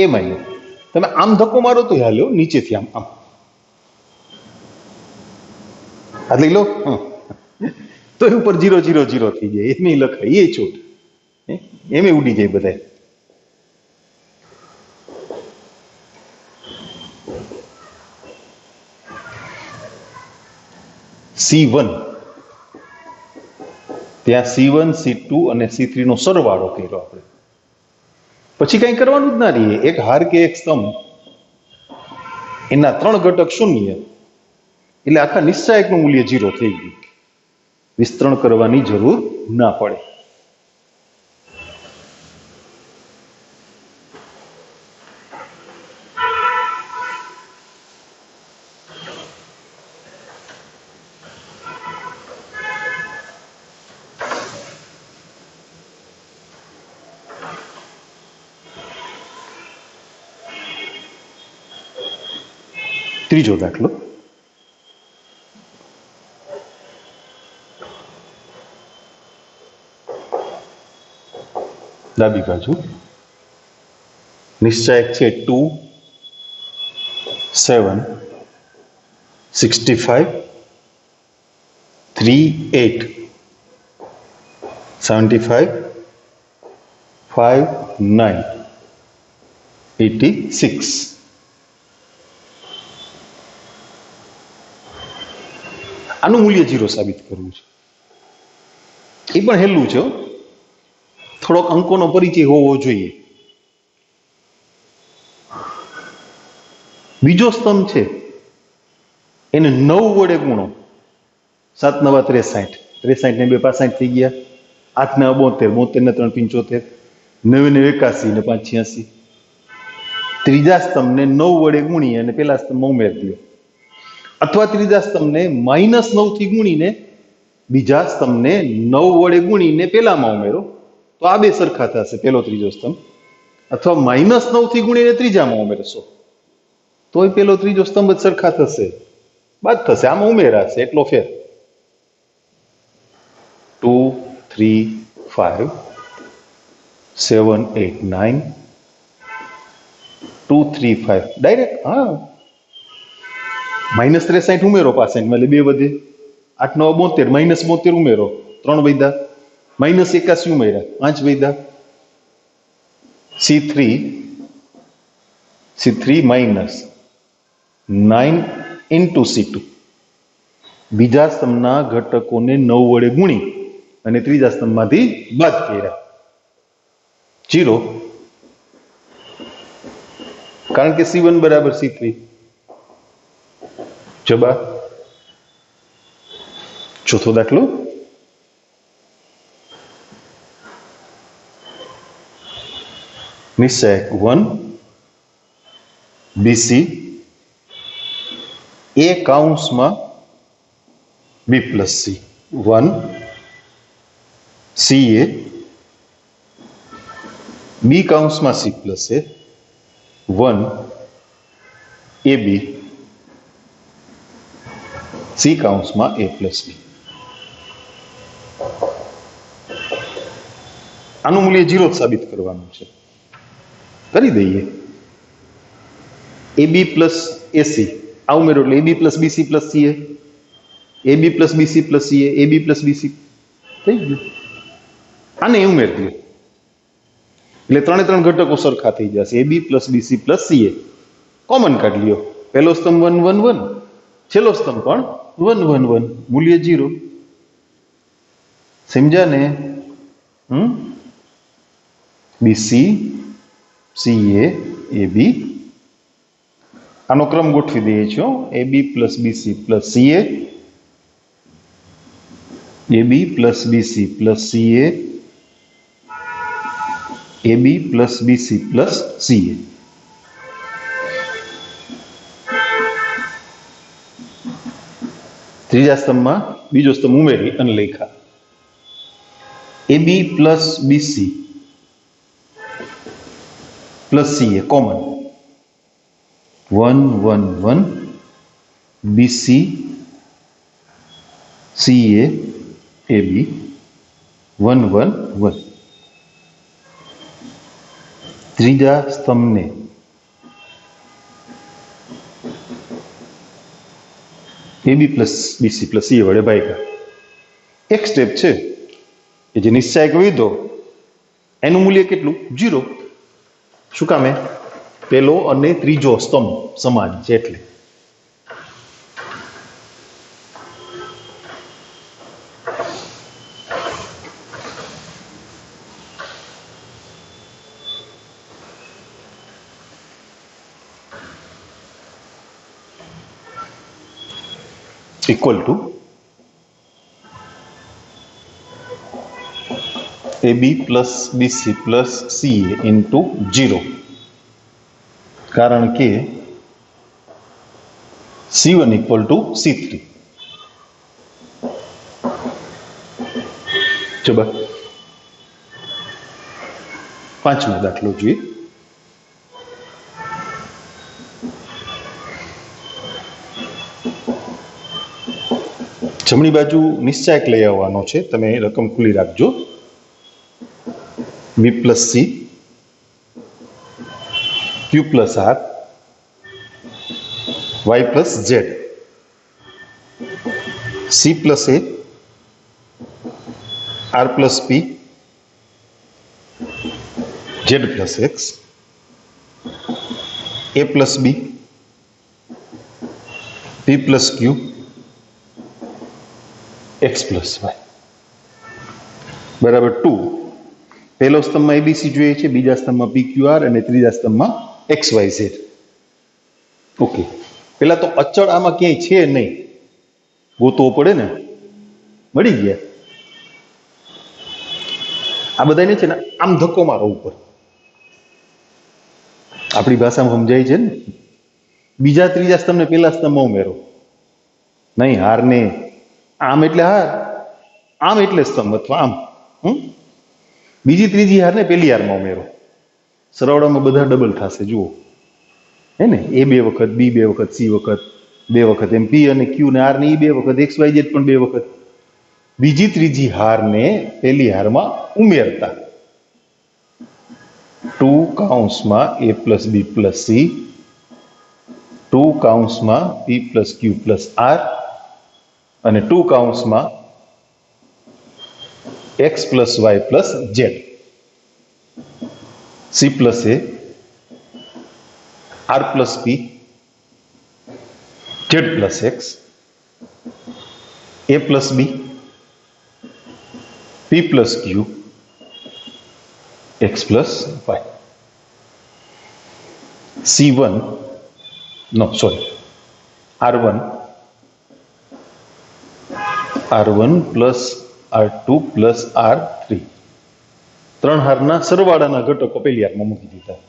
A - તમે આમ ધક્કો મારો તો હાલ્યો, નીચેથી આમ આમ આ લઈ લો તો એ ઉપર 0 0 0 થઈ જાય. એમ લખાય, એ છૂટ એમ ઉડી જાય બધા. C1, ત્યાં C1 C2 અને C3 નો સરવાળો કર્યો આપણે. પછી કઈ કરવાનું જ ના રહીએ. એક હાર કે એક સ્તંભ, એના 3 ઘટક શૂન્ય એટલે આખા નિશ્ચાયકનું મૂલ્ય 0 થઈ ગયું. વિસ્તરણ કરવાની જરૂર ના પડે. ત્રીજો દાખલો. ડાબી બાજુ નિશ્ચાયક છે 2 7 65 3 8 75 5 9 86. આનું મૂલ્ય 0 સાબિત કરવું છે. એ પણ હેલું છે, થોડોક અંકોનો પરિચય હોવો જોઈએ. બીજો સ્તંભ છે એને 9 વડે ગુણો. 7 9 63, 63 ને 2 65 થઈ ગયા. 8 ને 72, 72 ને 3 75, 9 ને 81 ને 5 86. ત્રીજા સ્તંભને 9 વડે ગુણી અને પેલા સ્તંભમાં ઉમેરી દો, અથવા ત્રીજા સ્તંભને -9 થી ગુણીને બીજા સ્તંભને 9 વડે ગુણીને પેલામાં ઉમેરો, તો આ બે સરખા થશે, પેલો ત્રીજો સ્તંભ. અથવા -9 થી ગુણીને ત્રીજામાં ઉમેરશો તોય પેલો ત્રીજો સ્તંભ જ સરખા થશે, બાદ થશે, આમાં ઉમેરાશે, એટલો ફેર. 2 3 5 7 8 9 2 3 5 ડાયરેક્ટ. હા, -63 ઉમેરો પાસેન્ટમાં, એટલે 2 વધે. 8 9 72, -72 ઉમેરો, 3 વધ્યા. -81 ઉમેર્યા, 5 વધ્યા. C3 -9 into C2. બીજા સ્તંભના ઘટકોને 9 વડે ગુણી અને ત્રીજા સ્તંભમાંથી બાદ કર્યા, 0. કારણ કે C1 બરાબર C3. જવાબ ચોથો દાખલો. નિશ્ચયક 1 BC A કૌંસમાં B plus C 1 CA B કૌંસમાં C plus A 1 AB C કૌંસમાં A plus B. આનું મૂલ્ય 0 સાબિત કરવાનું છે. કરી દઈએ. AB plus AC આ ઉમેરો એટલે AB plus BC plus CA, AB plus BC plus CA, AB plus BC થઈ ગયું. આને ઉમેર દો એટલે ત્રણ ઘટકો સરખા થઈ જશે. AB plus BC plus CA common કાઢી લ્યો. પહેલો સ્તંભ 1 1 1, છેલ્લો સ્તંભ પણ 1 1 1, મૂલ્ય 0. સમજ્યા ને? BC CA AB આનો ક્રમ ગોઠવી દઈએ છો. AB plus BC plus CA, AB plus BC plus CA, AB plus BC plus CA. ત્રીજા સ્તંભમાં બીજો સ્તંભ ઉમેરી અને લખ્યા. AB plus BC plus CA common, 1 1 1 BC CA AB 1 1 1. ત્રીજા સ્તંભને AB plus BC plus CA વડે ભાગ્યા. એક સ્ટેપ છે કે જે નિશ્ચયક વિધો એનું મૂલ્ય કેટલું? 0. શું કામે? પેલો અને ત્રીજો સ્તંભ સમાન છે એટલે. Equal to AB plus BC plus CA into 0. કારણ કે C1 equal to C3. ચલો પાંચમો દાખલો જોઈએ. જમણી બાજુ નિશ્ચયક લઈ આવવાનો છે. તમે રકમ ખુલ્લી રાખજો. v plus c, q plus r, y plus z, c plus a, r plus p, z plus x, a plus b, p plus q, x plus y બરાબર 2. પહેલો સ્તંભમાં એબીસી જોઈએ છે, બીજા સ્તંભમાં પીક્યુઆર અને ત્રીજા સ્તંભમાં એક્સ વાય ઝેડ. ઓકે, પેલા તો અચળ આમાં ક્યાંય છે નહીં, ગોતવો પડે ને. મળી ગયા. આ બધાને છે ને આમ ધક્કો મારો ઉપર, આપણી ભાષામાં સમજાય છે ને. બીજા ત્રીજા સ્તંભને પેલા સ્તંભમાં ઉમેરો. નહીં, હાર ને આમ એટલે હાર, આમ એટલે સ્તંભ અથવા આમ. બીજી ત્રીજી હાર ને પેલી હારમાં ઉમેરો. સરવાળામાં બધા ડબલ થશે, જુઓ હે ને. એ 2 વખત, બી 2 વખત, સી વખત 2 વખત, એમ પી અને ક્યુ ને આર ને ઈ 2 વખત, એક્સ વાય ઝેડ પણ 2 વખત. બીજી ત્રીજી હારને પેલી હારમાં ઉમેરતા 2 કૌંસમાં a plus B plus C, 2 કૌંસમાં p plus Q plus R અને 2 કૌંસમાં x plus Y plus Z, c plus A, r plus P, Z plus X, a plus B, p plus Q, x plus Y. C1 no sorry R1 plus R2 plus R3 ત્રણ હારના સરવાળાના ઘટકો પેલી હારમાં મૂકી દીધા.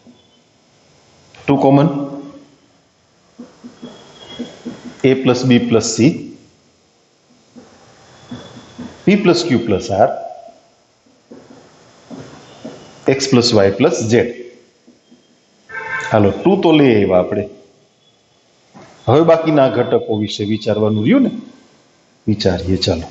2 common, a plus B plus C, p plus Q plus R, x plus Y plus Z. હાલો 2 તો લઈ આવ્યા આપણે. હવે બાકીના ઘટકો વિશે વિચારવાનું રહ્યું ને. વિચારીએ ચાલો.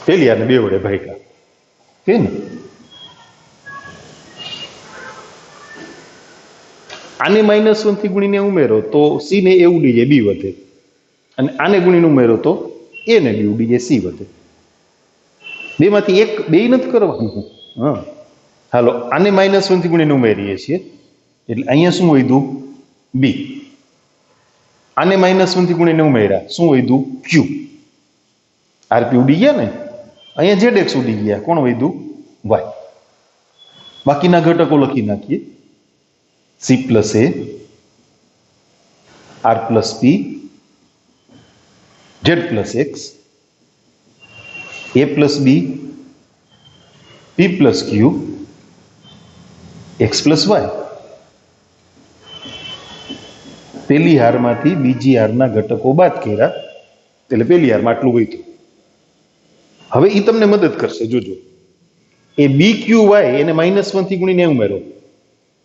પેલી આને 2 વડે ભાગ્યા કે ને. આને -1 થી ગુણીને ઉમેરો તો સી ને એ ઉડી જાય, બી વધે. અને આને ગુણીને ઉમેરો તો એ ને બી ઉડી જાય, સી વધે. બેમાંથી એક, બે નથી કરવાનું. હા હાલો, આને -1 થી ગુણીને ઉમેરીએ છીએ એટલે અહીંયા શું વધ્યું? બી. આને -1 થી ગુણીને ઉમેર્યા, શું વધ્યું? ક્યુ. આરપી ઉડી ગયા ને. અહીંયા ઝેડ એક્સ ઉડી ગયા, કોણ વધ્યું? વાય. બાકીના ઘટકો લખી નાખીએ. C plus A, R plus P, Z plus X, A plus B, P plus Q, X plus Y. પેલી હારમાંથી બીજી હારના ઘટકો બાદ કર્યા એટલે પેલી હારમાં આટલું વધ્યું. હવે એ તમને મદદ કરશે, જોજો. એ બી ક્યુ વાય એને -1 થી ગુણીને ઉમેરો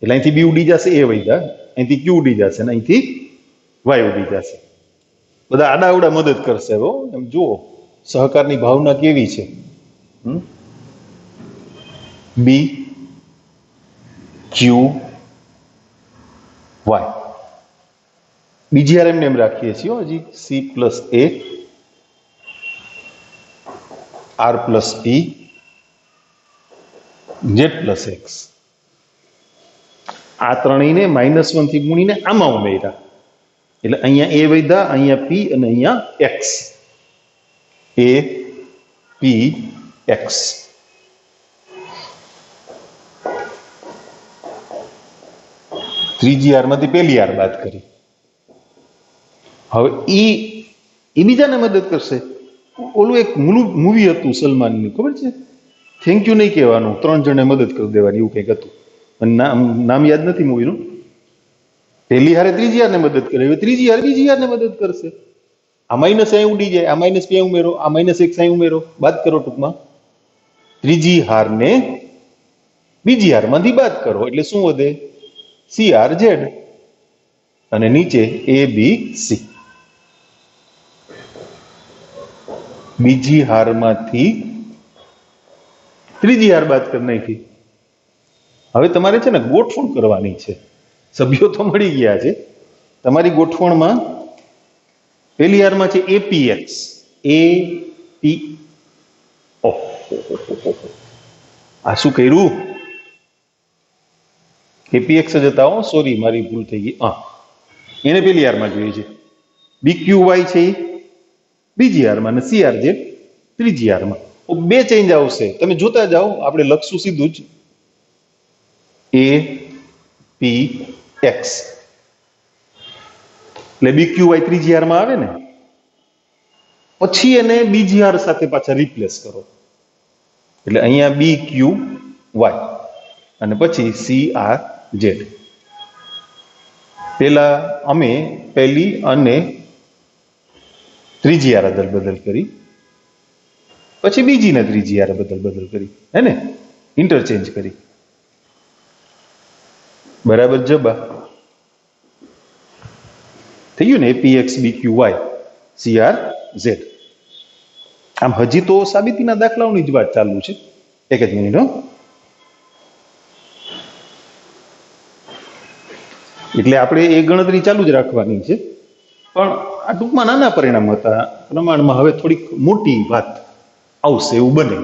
એટલે અહીંથી બી ઉડી જશે, એ વૈધા, અહીંથી ક્યુ ઉડી જશે ને અહીંથી વાય ઉડી જશે. બધા આડાવડા મદદ કરશે. હો એમ જુઓ સહકારની ભાવના કેવી છે. B Q Y. બીજી વાર એમને એમ રાખીએ છીએ હજી. C plus A, R plus P, Z plus X. આ ત્રણેયને -1 થી ગુણીને આમાં ઉમેર્યા એટલે અહીંયા એ વધ્યા, અહીંયા પી અને અહીંયા એક્સ. એ પી એક્સ. ત્રીજી હારમાંથી પેલી હાર બાદ કરી. હવે એ બીજાને મદદ કરશે. ઓલું એક મૂવી હતું સલમાનની, ખબર છે? થેન્ક યુ નહીં કહેવાનું, 3 જણને મદદ કરી દેવાની, એવું કંઈક હતું. નામ યાદ નથી મૂવીનું. પહેલી હારે ત્રીજી હારને મદદ કરે, હવે ત્રીજી હાર બીજી હારને મદદ કરશે. આ માઇનસ અહીં ઉડી જાય, આ માઇનસ ત્યાં ઉમેરો, આ -1 અહીં ઉમેરો, બાદ કરો. ટૂંકમાં ત્રીજી હારને બીજી હારમાંથી બાદ કરો એટલે શું વધે? C R Z. અને નીચે એ બી સી. બીજી હારમાંથી ત્રીજી હાર બાદ કરી નાખી. હવે તમારે છે ને ગોઠવણ કરવાની છે. સભ્યો તો મળી ગયા છે. તમારી ગોઠવણમાં પહેલી હારમાં છે એપીએક્સ. એપી આ શું કર્યું? એપીએક્સ જ હતા. સોરી, મારી ભૂલ થઈ ગઈ. એને પેલી હારમાં જોઈએ છે. બીક્યુવાય છે એ બીજી હારમાં અને સીઆર જે ત્રીજી હારમાં. બે ચેન્જ આવશે, તમે જોતા જાઓ. આપણે લખશું સીધું જ એ પી એક્સ એટલે બીક્યુવાય ત્રીજી હારમાં આવે ને, પછી એને બીજી હાર સાથે પાછા રિપ્લેસ કરો એટલે અહીંયા બી ક્યુ વાય અને પછી સી આર ઝેડ. પેલા અમે પહેલી અને ત્રીજી હાર અદલ બદલ કરી, પછી બીજી ને ત્રીજી હાર બદલ બદલ કરી, હે ને, ઇન્ટરચેન્જ કરી. બરાબર જબા થઈ ગયું ને? APX B Q Y C R Z. આમ હજી તો સાબિતીના દાખલાઓની જ વાત ચાલુ છે. એક જ મિનિટ હો. એટલે આપણે એ ગણતરી ચાલુ જ રાખવાની છે, પણ આ ટૂંકમાં નાના પરિણામ હતા. પ્રમાણમાં હવે થોડીક મોટી વાત આવશે એવું બને.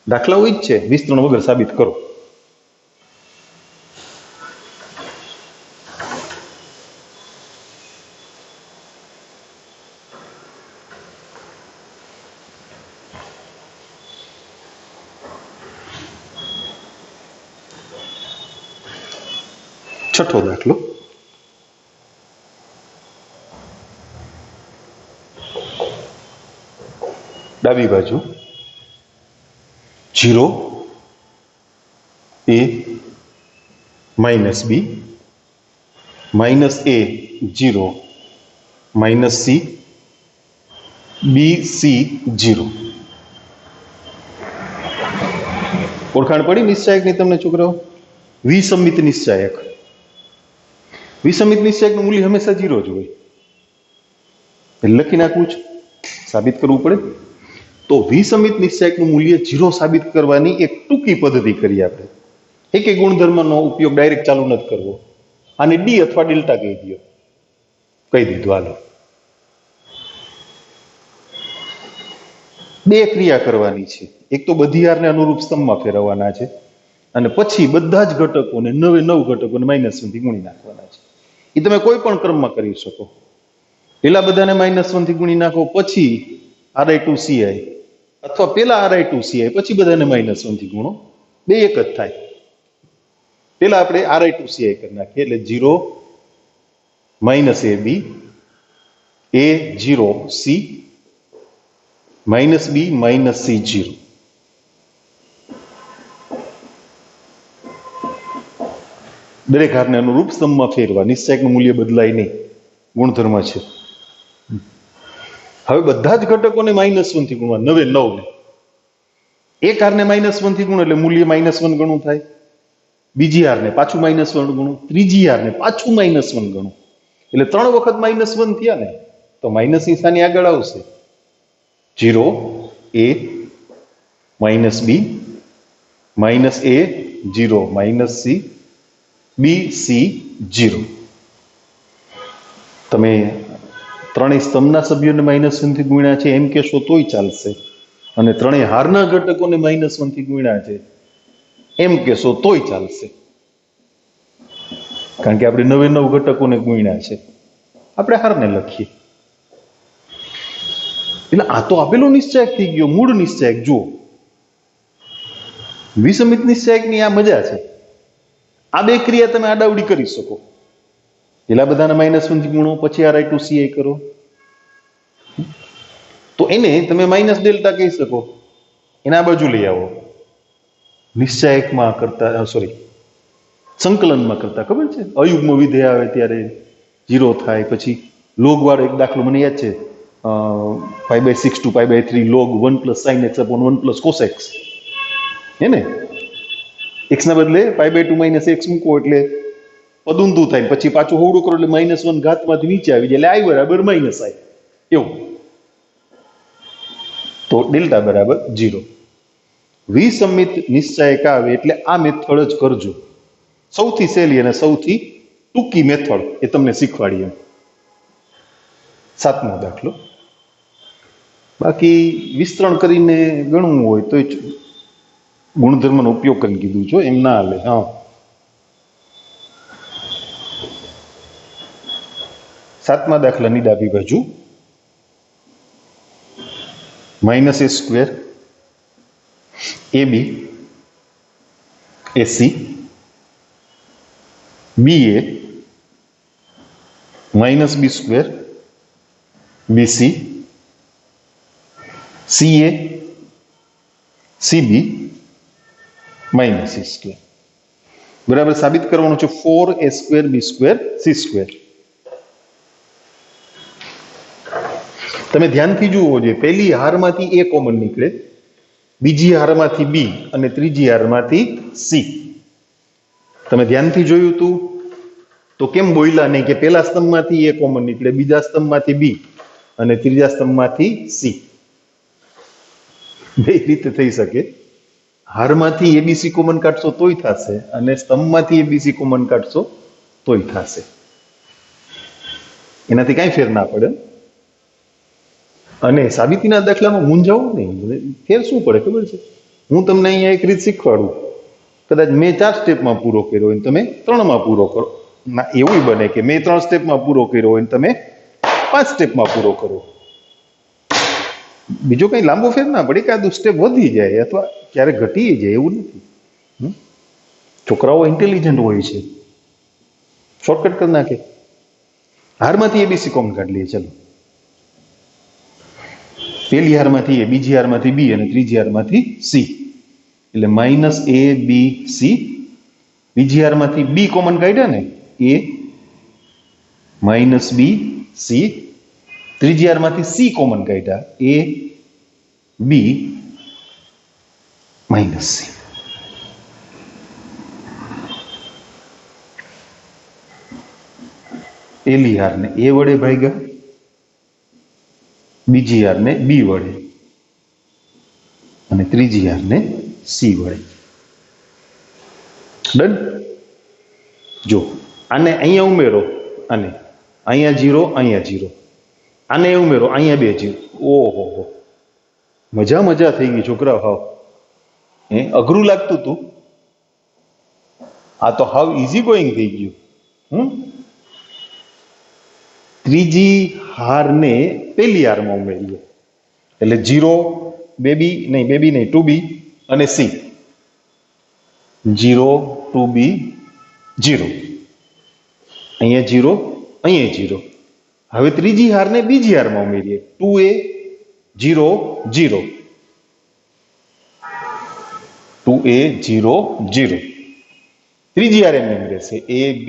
દાખલાઓ જ છે, વિસ્તરણ વગર સાબિત કરો. છઠ્ઠો દાખલો. ડાબી બાજુ 0 a minus B minus a 0 minus c B C 0. ઓળખાણ પડી નિશ્ચાયકની તમને છોકરાઓ? વિસમિત નિશ્ચાયક. વિસમિત નિશ્ચાયકનું મૂલ્ય હંમેશા 0 જ હોય. લખી નાખવું છે, સાબિત કરવું પડે. તો વિસમિત નિશ્ચાયકનું મૂલ્ય 0 સાબિત કરવાની એક ટૂંકી પદ્ધતિ કરી આપણે. એક ગુણધર્મનો ઉપયોગ ડાયરેક્ટ ચાલુ નથી કરવો. આને ડી અથવા ડેલ્ટા કહી દો. કહી દીધું. હાલો, બે ક્રિયા કરવાની છે. એક તો બધી હારને અનુરૂપ સ્તંભમાં ફેરવવાના છે અને પછી બધા જ ઘટકોને 9 ઘટકોને -1 થી ગુણી નાખવાના છે. એ તમે કોઈ પણ ક્રમમાં કરી શકો. પેલા બધાને -1 થી ગુણી નાખો, પછી Ri2Ci, અથવા પેલા Ri2Ci પછી બધાને -1 થી ગુણો. બે એક જ થાય. પેલા આપણે Ri2Ci કરી નાખીએ એટલે 0 -ab a0c -b -c0. દરેક હારને અનુરૂપ સ્તંભમાં ફેરવા. નિશ્ચાયકનું મૂલ્ય બદલાય નહીં, ગુણધર્મ છે. હવે બધા જ ઘટકોને -1 થી ગુણવા, 9 ને. એક હારને -1 થી ગુણો એટલે મૂલ્ય -1 ગણું થાય. બીજી હારને પાછું -1 ગણું, ત્રીજી હારને પાછું -1 ગણું, એટલે 3 વખત -1 થયા ને, તો માઇનસ નિશાની આગળ આવશે. 0 a -b -a 0 -c BC0. તમે ત્રણેય સ્તંભના સભ્યોને -1 થી ગુણ્યા છે એમ કહેશો તોય ચાલશે, અને ત્રણેય હારના ઘટકોને -1 થી ગુણ્યા છે એમ કહેશો તોય ચાલશે, કારણ કે આપણે 9 ઘટકોને ગુણ્યા છે. આપણે હારને લખીએ એટલે આ તો આપેલો નિશ્ચાયક થઈ ગયો. મૂળ નિશ્ચાયક જુઓ. વિસમિત નિશ્ચાયકની આ મજા છે. આ બે ક્રિયા તમે આડાવડી કરી શકો. પેલા બધાને -1 થી ગુણો, પછી Ri2Ci કરો, તો એને તમે માઇનસ ડેલ્ટા કહી શકો. એને આ બાજુ લઈ આવો. નિશ્ચાયકમાં કરતા, સોરી, સંકલનમાં કરતા ખબર છે, અયુગ્મ વિધેય આવે ત્યારે 0 થાય. પછી લોગ વાળો એક દાખલો મને યાદ છે, π/6 to π/3 log 1 + sin x upon 1 + cos x. હે ને, x ના બદલે π/2 - x મૂકો એટલે પદ ઊંધું થાય પછી પાછું હોવડું કરો એટલે -1 ઘાતમાંથી નીચે આવી જાય એટલે i બરાબર -i એવું. તો ડેલ્ટા બરાબર 0. વિસંમિત નિશ્ચાયક આવે એટલે આ મેથડ જ કરજો. સૌથી સહેલી અને સૌથી ટૂંકી મેથડ એ તમને શીખવાડીએ. 7મો દાખલો. બાકી વિસ્તરણ કરીને ગણવું હોય તો ગુણધર્મનો ઉપયોગ કરીને કીધું છો, એમ ના હાલે. હા, 7મા દાખલાની ડાબી બાજુ -a² AB AC BA -b² BC CA CB -c². બરાબર સાબિત કરવાનું છે 4a² b² c². તમે ધ્યાનથી જુઓ જોઈએ, પહેલી હારમાંથી a કોમન નીકળે, બીજી હારમાંથી b અને ત્રીજી હારમાંથી c. તમે ધ્યાનથી જોયું હતું તો કેમ બોલ્યા નહીં કે પહેલા સ્તંભમાંથી a કોમન નીકળે, બીજા સ્તંભમાંથી b અને ત્રીજા સ્તંભમાંથી c? બે રીતે થઈ શકે. હારમાંથી abc કોમન કાઢશો તોય થશે અને સ્તંભમાંથી abc કોમન કાઢશો તોય થશે. એનાથી કાંઈ ફેર ના પડે. અને સાબિતીના દાખલામાં મૂંઝાવું નહીં. ફેર શું પડે ખબર છે? હું તમને અહીંયા એક રીત શીખવાડું, કદાચ મેં 4 સ્ટેપમાં પૂરો કર્યો હોય તમે 3માં પૂરો કરો. ના, એવું બને કે મેં 3 સ્ટેપમાં પૂરો કર્યો હોય તમે 5 સ્ટેપમાં પૂરો કરો. બીજો કઈ લાંબો ફેર ના પડે, કાદું સ્ટેપ વધી જાય અથવા ક્યારેક ઘટી જાય, એવું નથી. છોકરાઓ ઇન્ટેલિજન્ટ હોય છે, શોર્ટકટ કરી નાખે. હારમાંથી એબીસી કોમન કાઢી લઈએ. ચલો, પહેલી હારમાંથી એ, બીજી હારમાંથી બી અને ત્રીજી હારમાંથી સી, એટલે -abc. બીજી હારમાંથી બી કોમન કાઢ્યા ને, a -bc. ત્રીજી હારમાંથી સી કોમન કાઢ્યા, ab -c. પહેલી હારને a વડે ભાગ્યા, બીજી હારને બી વડે અને ત્રીજી હારને સી વડે. ડન. જો આને અહીંયા ઉમેરો, અને અહીંયા 0, અહીંયા 0, આને ઉમેરો, અહીંયા 2 0. ઓહો, મજા થઈ ગઈ છોકરા. હાવ અઘરું લાગતું હતું, આ તો હાવ ઇઝી ગોઈંગ થઈ ગયું. ત્રીજી હારને પહેલી હારમાં ઉમેરીએ એટલે 0, બેબી નહીં 2b અને c. 0 2b 0, અહીંયા 0, અહીંયા 0. હવે ત્રીજી હારને બીજી હારમાં ઉમેરીએ, 2a 0 0, 2a 0 0. ત્રીજી હાર એમ રહેશે ab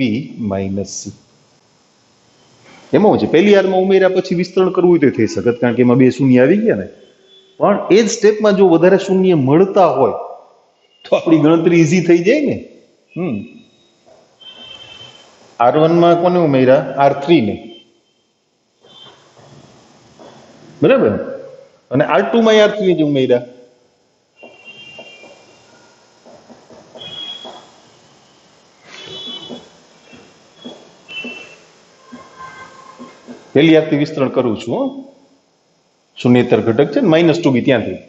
-c. એમાં છે પહેલી હારમાં ઉમેર્યા પછી વિસ્તરણ કરવું હોય તો થઈ શકે, કારણ કે એમાં 2 શૂન્ય આવી ગયા ને. પણ એ જ સ્ટેપમાં જો વધારે શૂન્ય મળતા હોય તો આપણી ગણતરી ઈઝી થઈ જાય ને. R1 માં કોને ઉમેર્યા? R3 ને, બરાબર. અને R2 માં R3 જ ઉમેર્યા. પહેલી હારથી વિસ્તરણ કરું છું. શૂન્યેતર ઘટક છે ને -2b, ત્યાંથી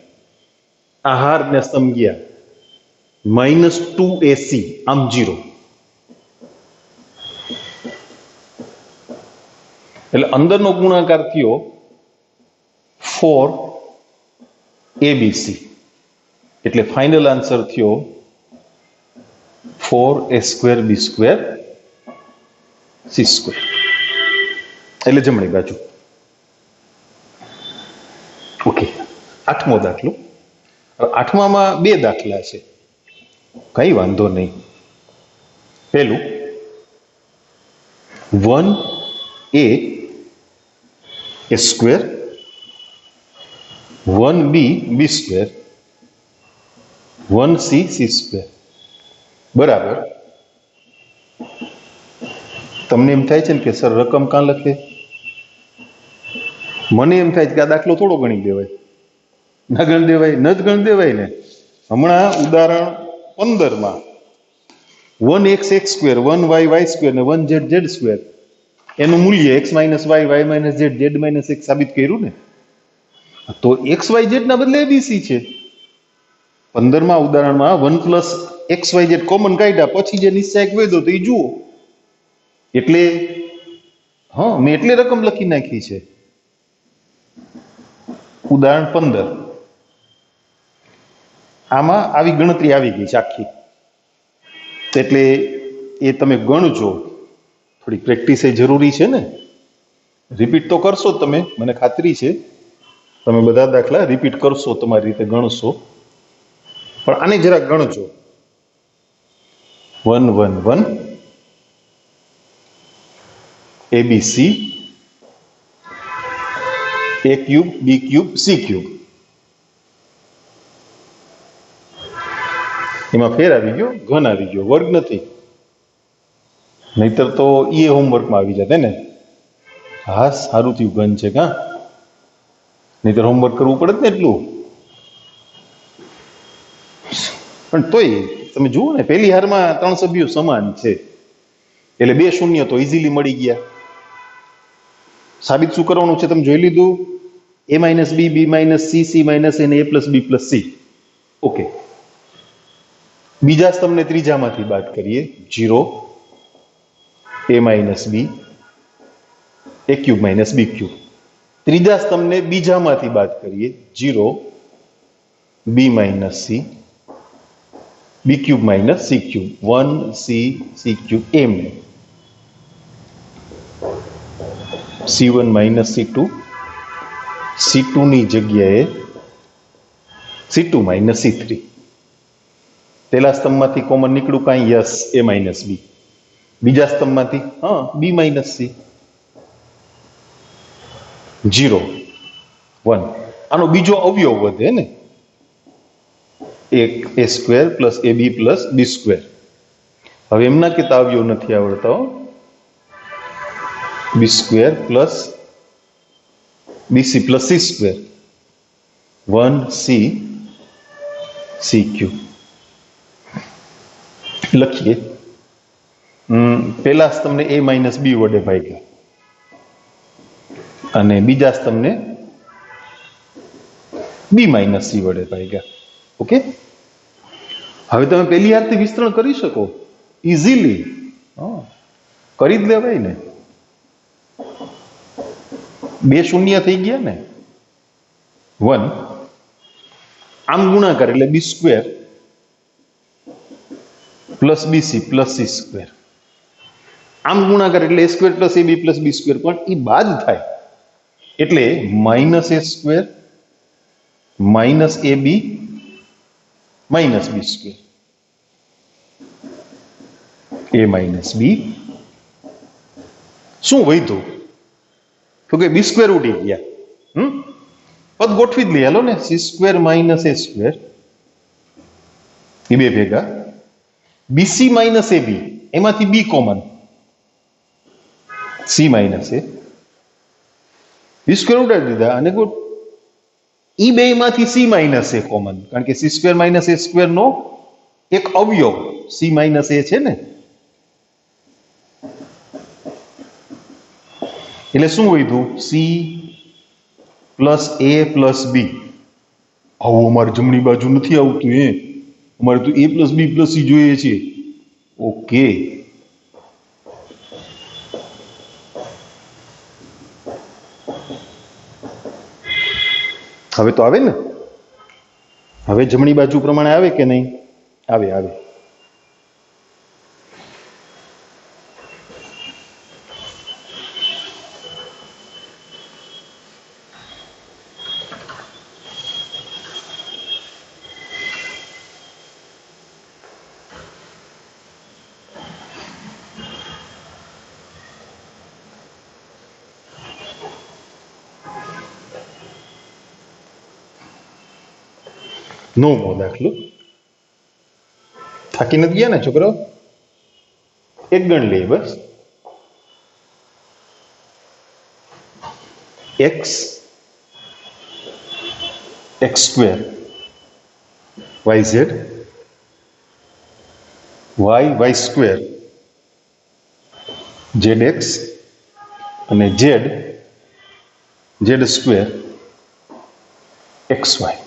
આ હાર ને સ્તંભ ગયા -2ac, આમ 0. એટલે અંદરનો ગુણાકાર થયો 4abc, એટલે ફાઇનલ આન્સર થયો 4a² b² c². એટલે જમણી બાજુ. ઓકે, 8મો દાખલો. 8મામાં 2 દાખલા છે, કઈ વાંધો નહીં. પહેલું 1a² 1b b² 1c c² બરાબર તમને એમ થાય છે ને કે સર રકમ કાં લખે? મને એમ થાય છે કે આ દાખલો થોડો ગણી દેવાય. ના ગણ દેવાય, ન જ ગણ દેવાય ને. હમણાં ઉદાહરણ 15 1x(x)² 1y(y)² ને 1z(z)² એનું મૂલ્ય x - y y - z z - x સાબિત કર્યું ને. તો x y z ના બદલે abc છે. 15મા ઉદાહરણમાં 1 + x y z કોમન કાઢ્યા પછી જે નિશ્ચાયક વધ્યો તો એ જુઓ. એટલે હા, મેં એટલે રકમ લખી નાખી છે. ઉદાહરણ 15 આમાં આવી ગણતરી આવી ગઈ છે આખી. એટલે એ તમે ગણજો. થોડી પ્રેક્ટિસ એ જરૂરી છે ને. રિપીટ તો કરશો જ તમે, મને ખાતરી છે. તમે બધા દાખલા રિપીટ કરશો, તમારી રીતે ગણશો, પણ આને જરાક ગણજો. 1 1 1 abc a³ b³ c³ એમાં ફેર આવી ગયો, ઘન આવી ગયો, વર્ગ નથી. નહીતર તો એ હોમવર્કમાં આવી જતે ને. હા, સારું થયું ઘન છે કાં, નહીતર હોમવર્ક કરવું પડે ને એટલું. પણ તોય તમે જુઓ ને, પહેલી હારમાં 3 સભ્યો સમાન છે એટલે 2 શૂન્ય તો ઇઝીલી મળી ગયા. સાબિત શું કરવાનું છે તમે જોઈ લીધું. a - b b - c c - a ને a + b + c. ઓકે, બીજા સ્તંભને ત્રીજામાંથી બાદ કરીએ. 0 a - b a³ - b³. ત્રીજા સ્તંભને બીજામાંથી બાદ કરીએ. 0 b - c b³ - c³. 1c c³ એમ. c1 - c2 c2 ની જગ્યાએ c2 - c3. પહેલા સ્તંભમાંથી કોમન નીકળ્યું કાંઈ? Yes, a - b. બીજા સ્તંભમાંથી b - c. 0 1 આનો બીજો અવયવ વધે ને, એક a² + ab + b². હવે એમના કેતા અવયવ નથી આવડતા. b² + bc + c². 1c c³ લખીએ. પહેલા સ્તંભને a - b વડે ભાગ્યા અને બીજા સ્તંભને b - c વડે ભાગ્યા. ઓકે, હવે તમે પહેલી હારથી વિસ્તરણ કરી શકો ઇઝીલી. કરી જ લેવાય ને. 2 શૂન્ય થઈ ગયા ને. 1 આમ ગુણાકાર એટલે b² + bc + c². આમ ગુણાકાર એટલે a² + ab + b², પણ એ બાદ થાય એટલે -a² - ab - b². a - b શું વધ્યું? તો કે b² ઉડી ગયા. પદ ગોઠવી જ લઈએ હાલો ને. c² - a², એ બે ભેગા. bc - ab એમાંથી b common, c - a b² ઉડાડી દીધા અને ઈ બે માંથી c - a કોમન, કારણ કે c² - a² નો એક અવયવ c - a છે ને. એટલે શું વધ્યું? c + a + b. આવું અમારે જમણી બાજુ નથી આવતું. અમારે તો a + b + c જોઈએ છે. ઓકે, હવે તો આવે ને. હવે જમણી બાજુ પ્રમાણે આવે કે નહીં? આવે, આવે. નવમો દાખલો. થાકી નથી ગયા ને છોકરાઓ? એક ગણ લઈએ બસ. X X square Y Z Y Y square Z X અને Z Z square X Y.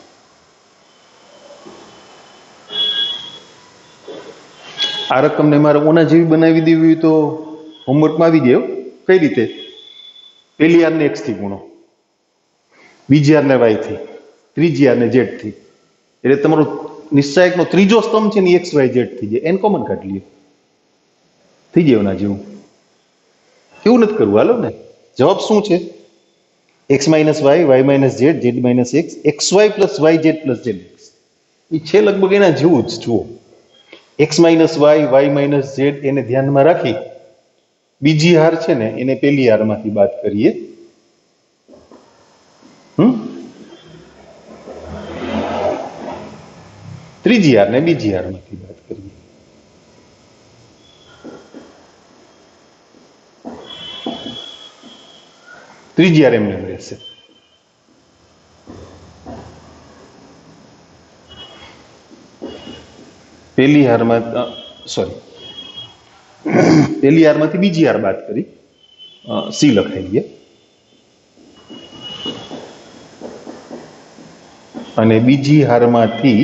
આ રકમને મારે ઓના જેવી બનાવી દેવી હોય તો હોમવર્કમાં આવી જાય. કઈ રીતે? પહેલી આરને એક્સ થી ગુણો, બીજી આરને વાય થી, ત્રીજી આરને ઝેડ થી, એટલે તમારો નિશ્ચાયકનો ત્રીજો સ્તંભ છે ને એક્સ વાય ઝેડ થઈ જાય. એન કોમન કાઢી લ્યો, થઈ જાય ઓના જેવું. કેવું નથી કરવું, હાલો ને. જવાબ શું છે? X minus Y, Y minus Z, Z minus X, X Y plus Y Z plus Z X. એ છે લગભગ એના જેવું જ. જુઓ, X minus Y, Y minus Z એને ધ્યાનમાં રાખી બીજી હાર છે ને એને પેલી હારમાંથી બાદ કરીએ. ત્રીજી હારને બીજી હારમાંથી બાદ કરીએ. ત્રીજી હાર એમને રહેશે. પહેલી હારમાં પહેલી હારમાંથી બીજી હાર બાદ કરી સી લખાઈ દઈએ અને બીજી હારમાંથી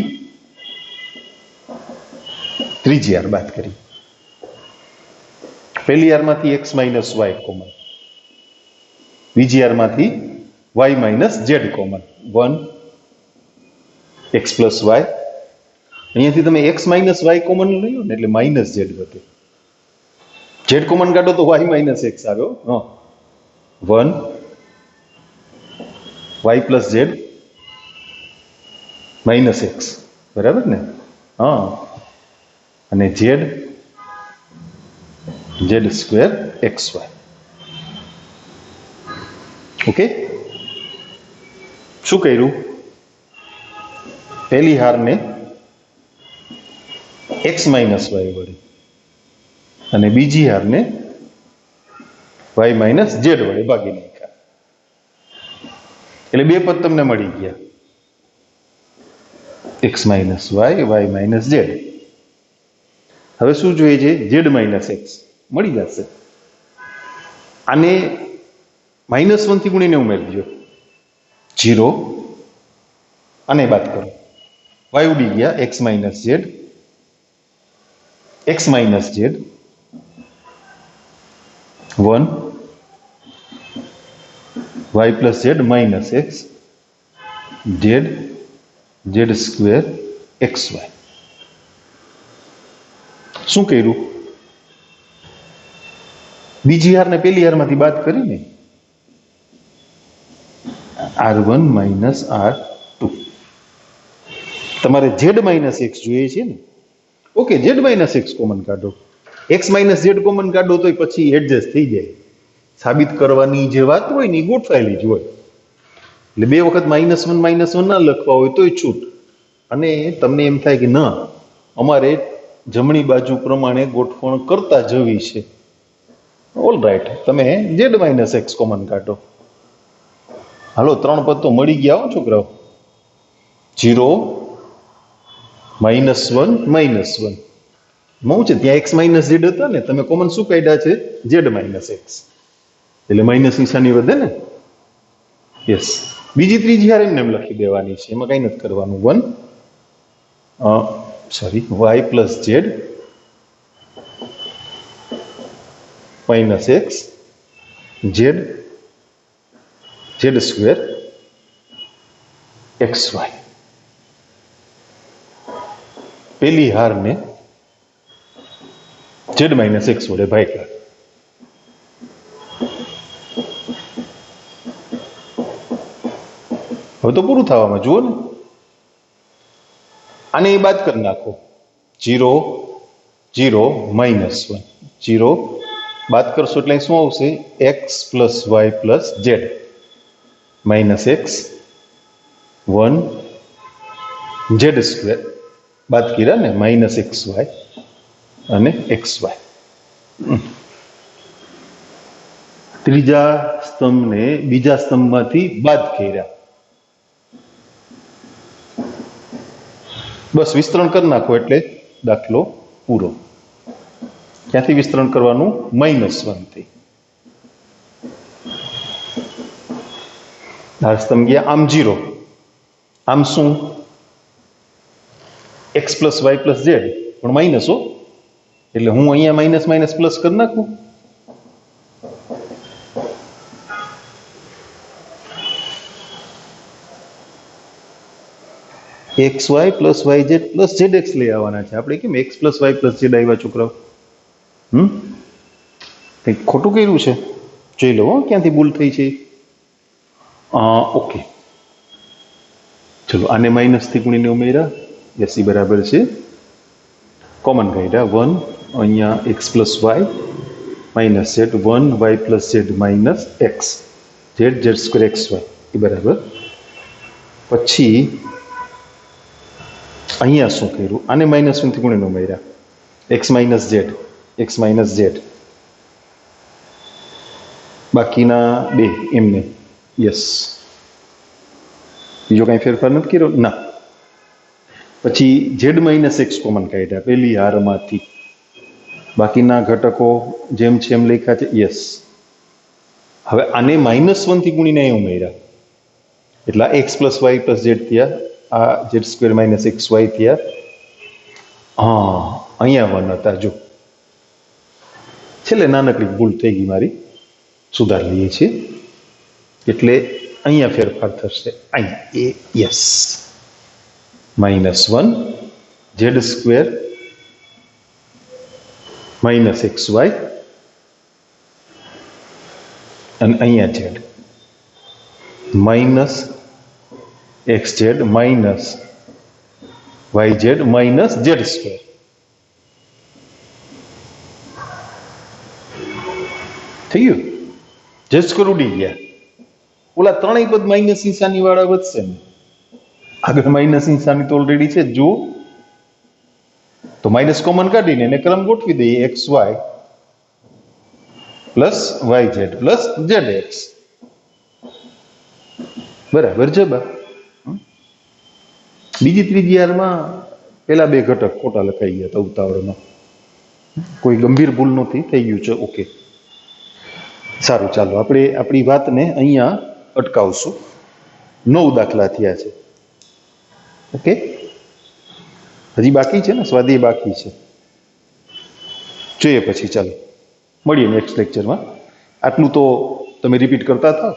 ત્રીજી હાર બાદ કરી. પહેલી હારમાંથી એક્સ માઇનસ વાય કોમન, બીજી હારમાંથી Y minus Z common, 1 X plus Y. અહીંયાથી તમે એક્સ માઇનસ વાય કોમન લઈ ને એટલે માઇનસ ઝેડ વધે. ઝેડ કોમન કાઢો તો વાય માઇનસ એક્સ આવ્યો. 1 Y plus Z minus X, બરાબર ને? હા, અને Z Z square X Y. Okay, શું કર્યું? પહેલી હારને એક્સ માઇનસ વાય વડે અને બીજી હારને વાય માઇનસ ઝેડ વડે ભાગી નાખ્યા. એટલે બે પદ તમને મળી ગયા, X minus Y, Y minus Z. હવે શું જોઈએ છે? ઝેડ માઇનસ એક્સ મળી જશે. આને -1 થી ગુણીને ઉમેરી દો, 0 અને બાદ કરો. વાય ઉડી ગયા, X minus Z, X minus Z 1 Y plus Z minus X Z Z square X Y. શું કર્યું? બીજી હારને પેલી હારમાંથી બાદ કરીને R1 માઇનસ R2. તમારે ઝેડ માઇનસ એક્સ જોઈએ છે ને? Okay, Z minus x common કાઢો, એક્સ માઇનસ ઝેડ કોમન કાઢો તો પછી એડજસ્ટ થઈ જાય. સાબિત કરવાની જે વાત હોય ને એ ગોઠવાયેલી જ હોય. એટલે બે વખત -1 ના લખવા હોય તોય છૂટ. અને તમને એમ થાય કે ના, અમારે જમણી બાજુ પ્રમાણે ગોઠવણ કરતા જવી છે, ઓલ રાઈટ, તમે ઝેડ માઇનસ એક્સ કોમન કાઢો. હાલો, 3 પદ તો મળી ગયા હો છોકરાઓ. 0 -1 -1 શું છે? ત્યાં એક્સ માઇનસ ઝેડ હતા ને, તમે કોમન શું કાઢ્યા છે? ઝેડ માઇનસ એક્સ, એટલે માઇનસ નિશાની વધે ને. યસ, બીજી ત્રીજી હાર એમને એમ લખી દેવાની છે, એમાં કઈ નથી કરવાનું. 1 Y plus Z minus X Z Z square X Y. પેલી હારને ઝેડ માઇનસ એક્સ વડે ભાગ્યા. હવે તો પૂરું થવામાં, જુઓ ને. આને એ બાદ કરી નાખો. 0 0 -1, 0 બાદ કરશો એટલે શું આવશે? X plus Y plus Z minus X 1 Z square બાદ કર્યા ને, માઇનસ એક્સ વાય અને એક્સ વાય. ત્રીજા સ્તંભને બીજા સ્તંભમાંથી બાદ કર્યા. બસ વિસ્તરણ કરી નાખો એટલે દાખલો પૂરો. ક્યાંથી વિસ્તરણ કરવાનું? -1 થી. આ સ્તંભ ગયા આમ 0, આમ શું? x + y + z, પણ માઇનસ હો, એટલે હું અહીંયા માઇનસ માઇનસ પ્લસ કરી નાખું. xy + yz + zx લઈ આવવાના છે આપણે. કેમ x + y + z આવ્યા છોકરાઓ? કંઈક ખોટું કર્યું છે? જોઈ લો ક્યાંથી ભૂલ થઈ છે. ઓકે, ચલો આને માઇનસ થી ગુણીને ઉમેર્યા. યસ, ઈ બરાબર છે. કોમન કાઢ્યા 1, અહીંયા x + y - z, 1y + z - x, z² xy, એ બરાબર. પછી અહીંયા શું કર્યું? આને -1 થી ગુણીને ઉમેર્યા. x - z, x - z, બાકીના બે એમને. યસ, બીજો કઈ ફેરફાર નથી કર્યો ના. પછી z - x કોમન કાઢ્યા પેલી હારમાંથી. બાકીના ઘટકો જેમ છે એમ લખ્યા છે. યસ, હવે આને -1 થી ગુણીને અહીં ઉમેર્યા એટલે x + y + z થયા. આ z² - xy થયા. અહીંયા 1 હતા. જો છેલ્લે નાનકડી ભૂલ થઈ ગઈ મારી, સુધારી લઈએ છીએ. એટલે અહીંયા ફેરફાર થશે. અહીં યસ, -1 z² - xy, અને અહીંયા z -xz - yz - z². થઈ ગયું? z² ઉડી ગયા. ઓલા ત્રણેય પદ માઇનસ નિશાની વાળા વધશે ને. આગળ માઇનસ નિશાની તો ઓલરેડી છે. જો તો માઇનસ કોમન કાઢીને એને ક્રમ ગોઠવી દઈએ. xy + yz + zx બરાબર છે બા. બીજી ત્રીજી હારમાં પેલા બે ઘટક ખોટા લખાઈ ગયા હતા ઉતાવળમાં. કોઈ ગંભીર ભૂલ નથી, થઈ ગયું છે. ઓકે, સારું, ચાલો આપણે આપણી વાતને અહીંયા અટકાવશું. 9 દાખલા થયા છે. ઓકે, હજી બાકી છે ને, સ્વાધ્યાય બાકી છે. જોઈએ પછી, ચાલો મળીએ નેક્સ્ટ લેક્ચરમાં. આટલું તો તમે રિપીટ કરતા થાઓ.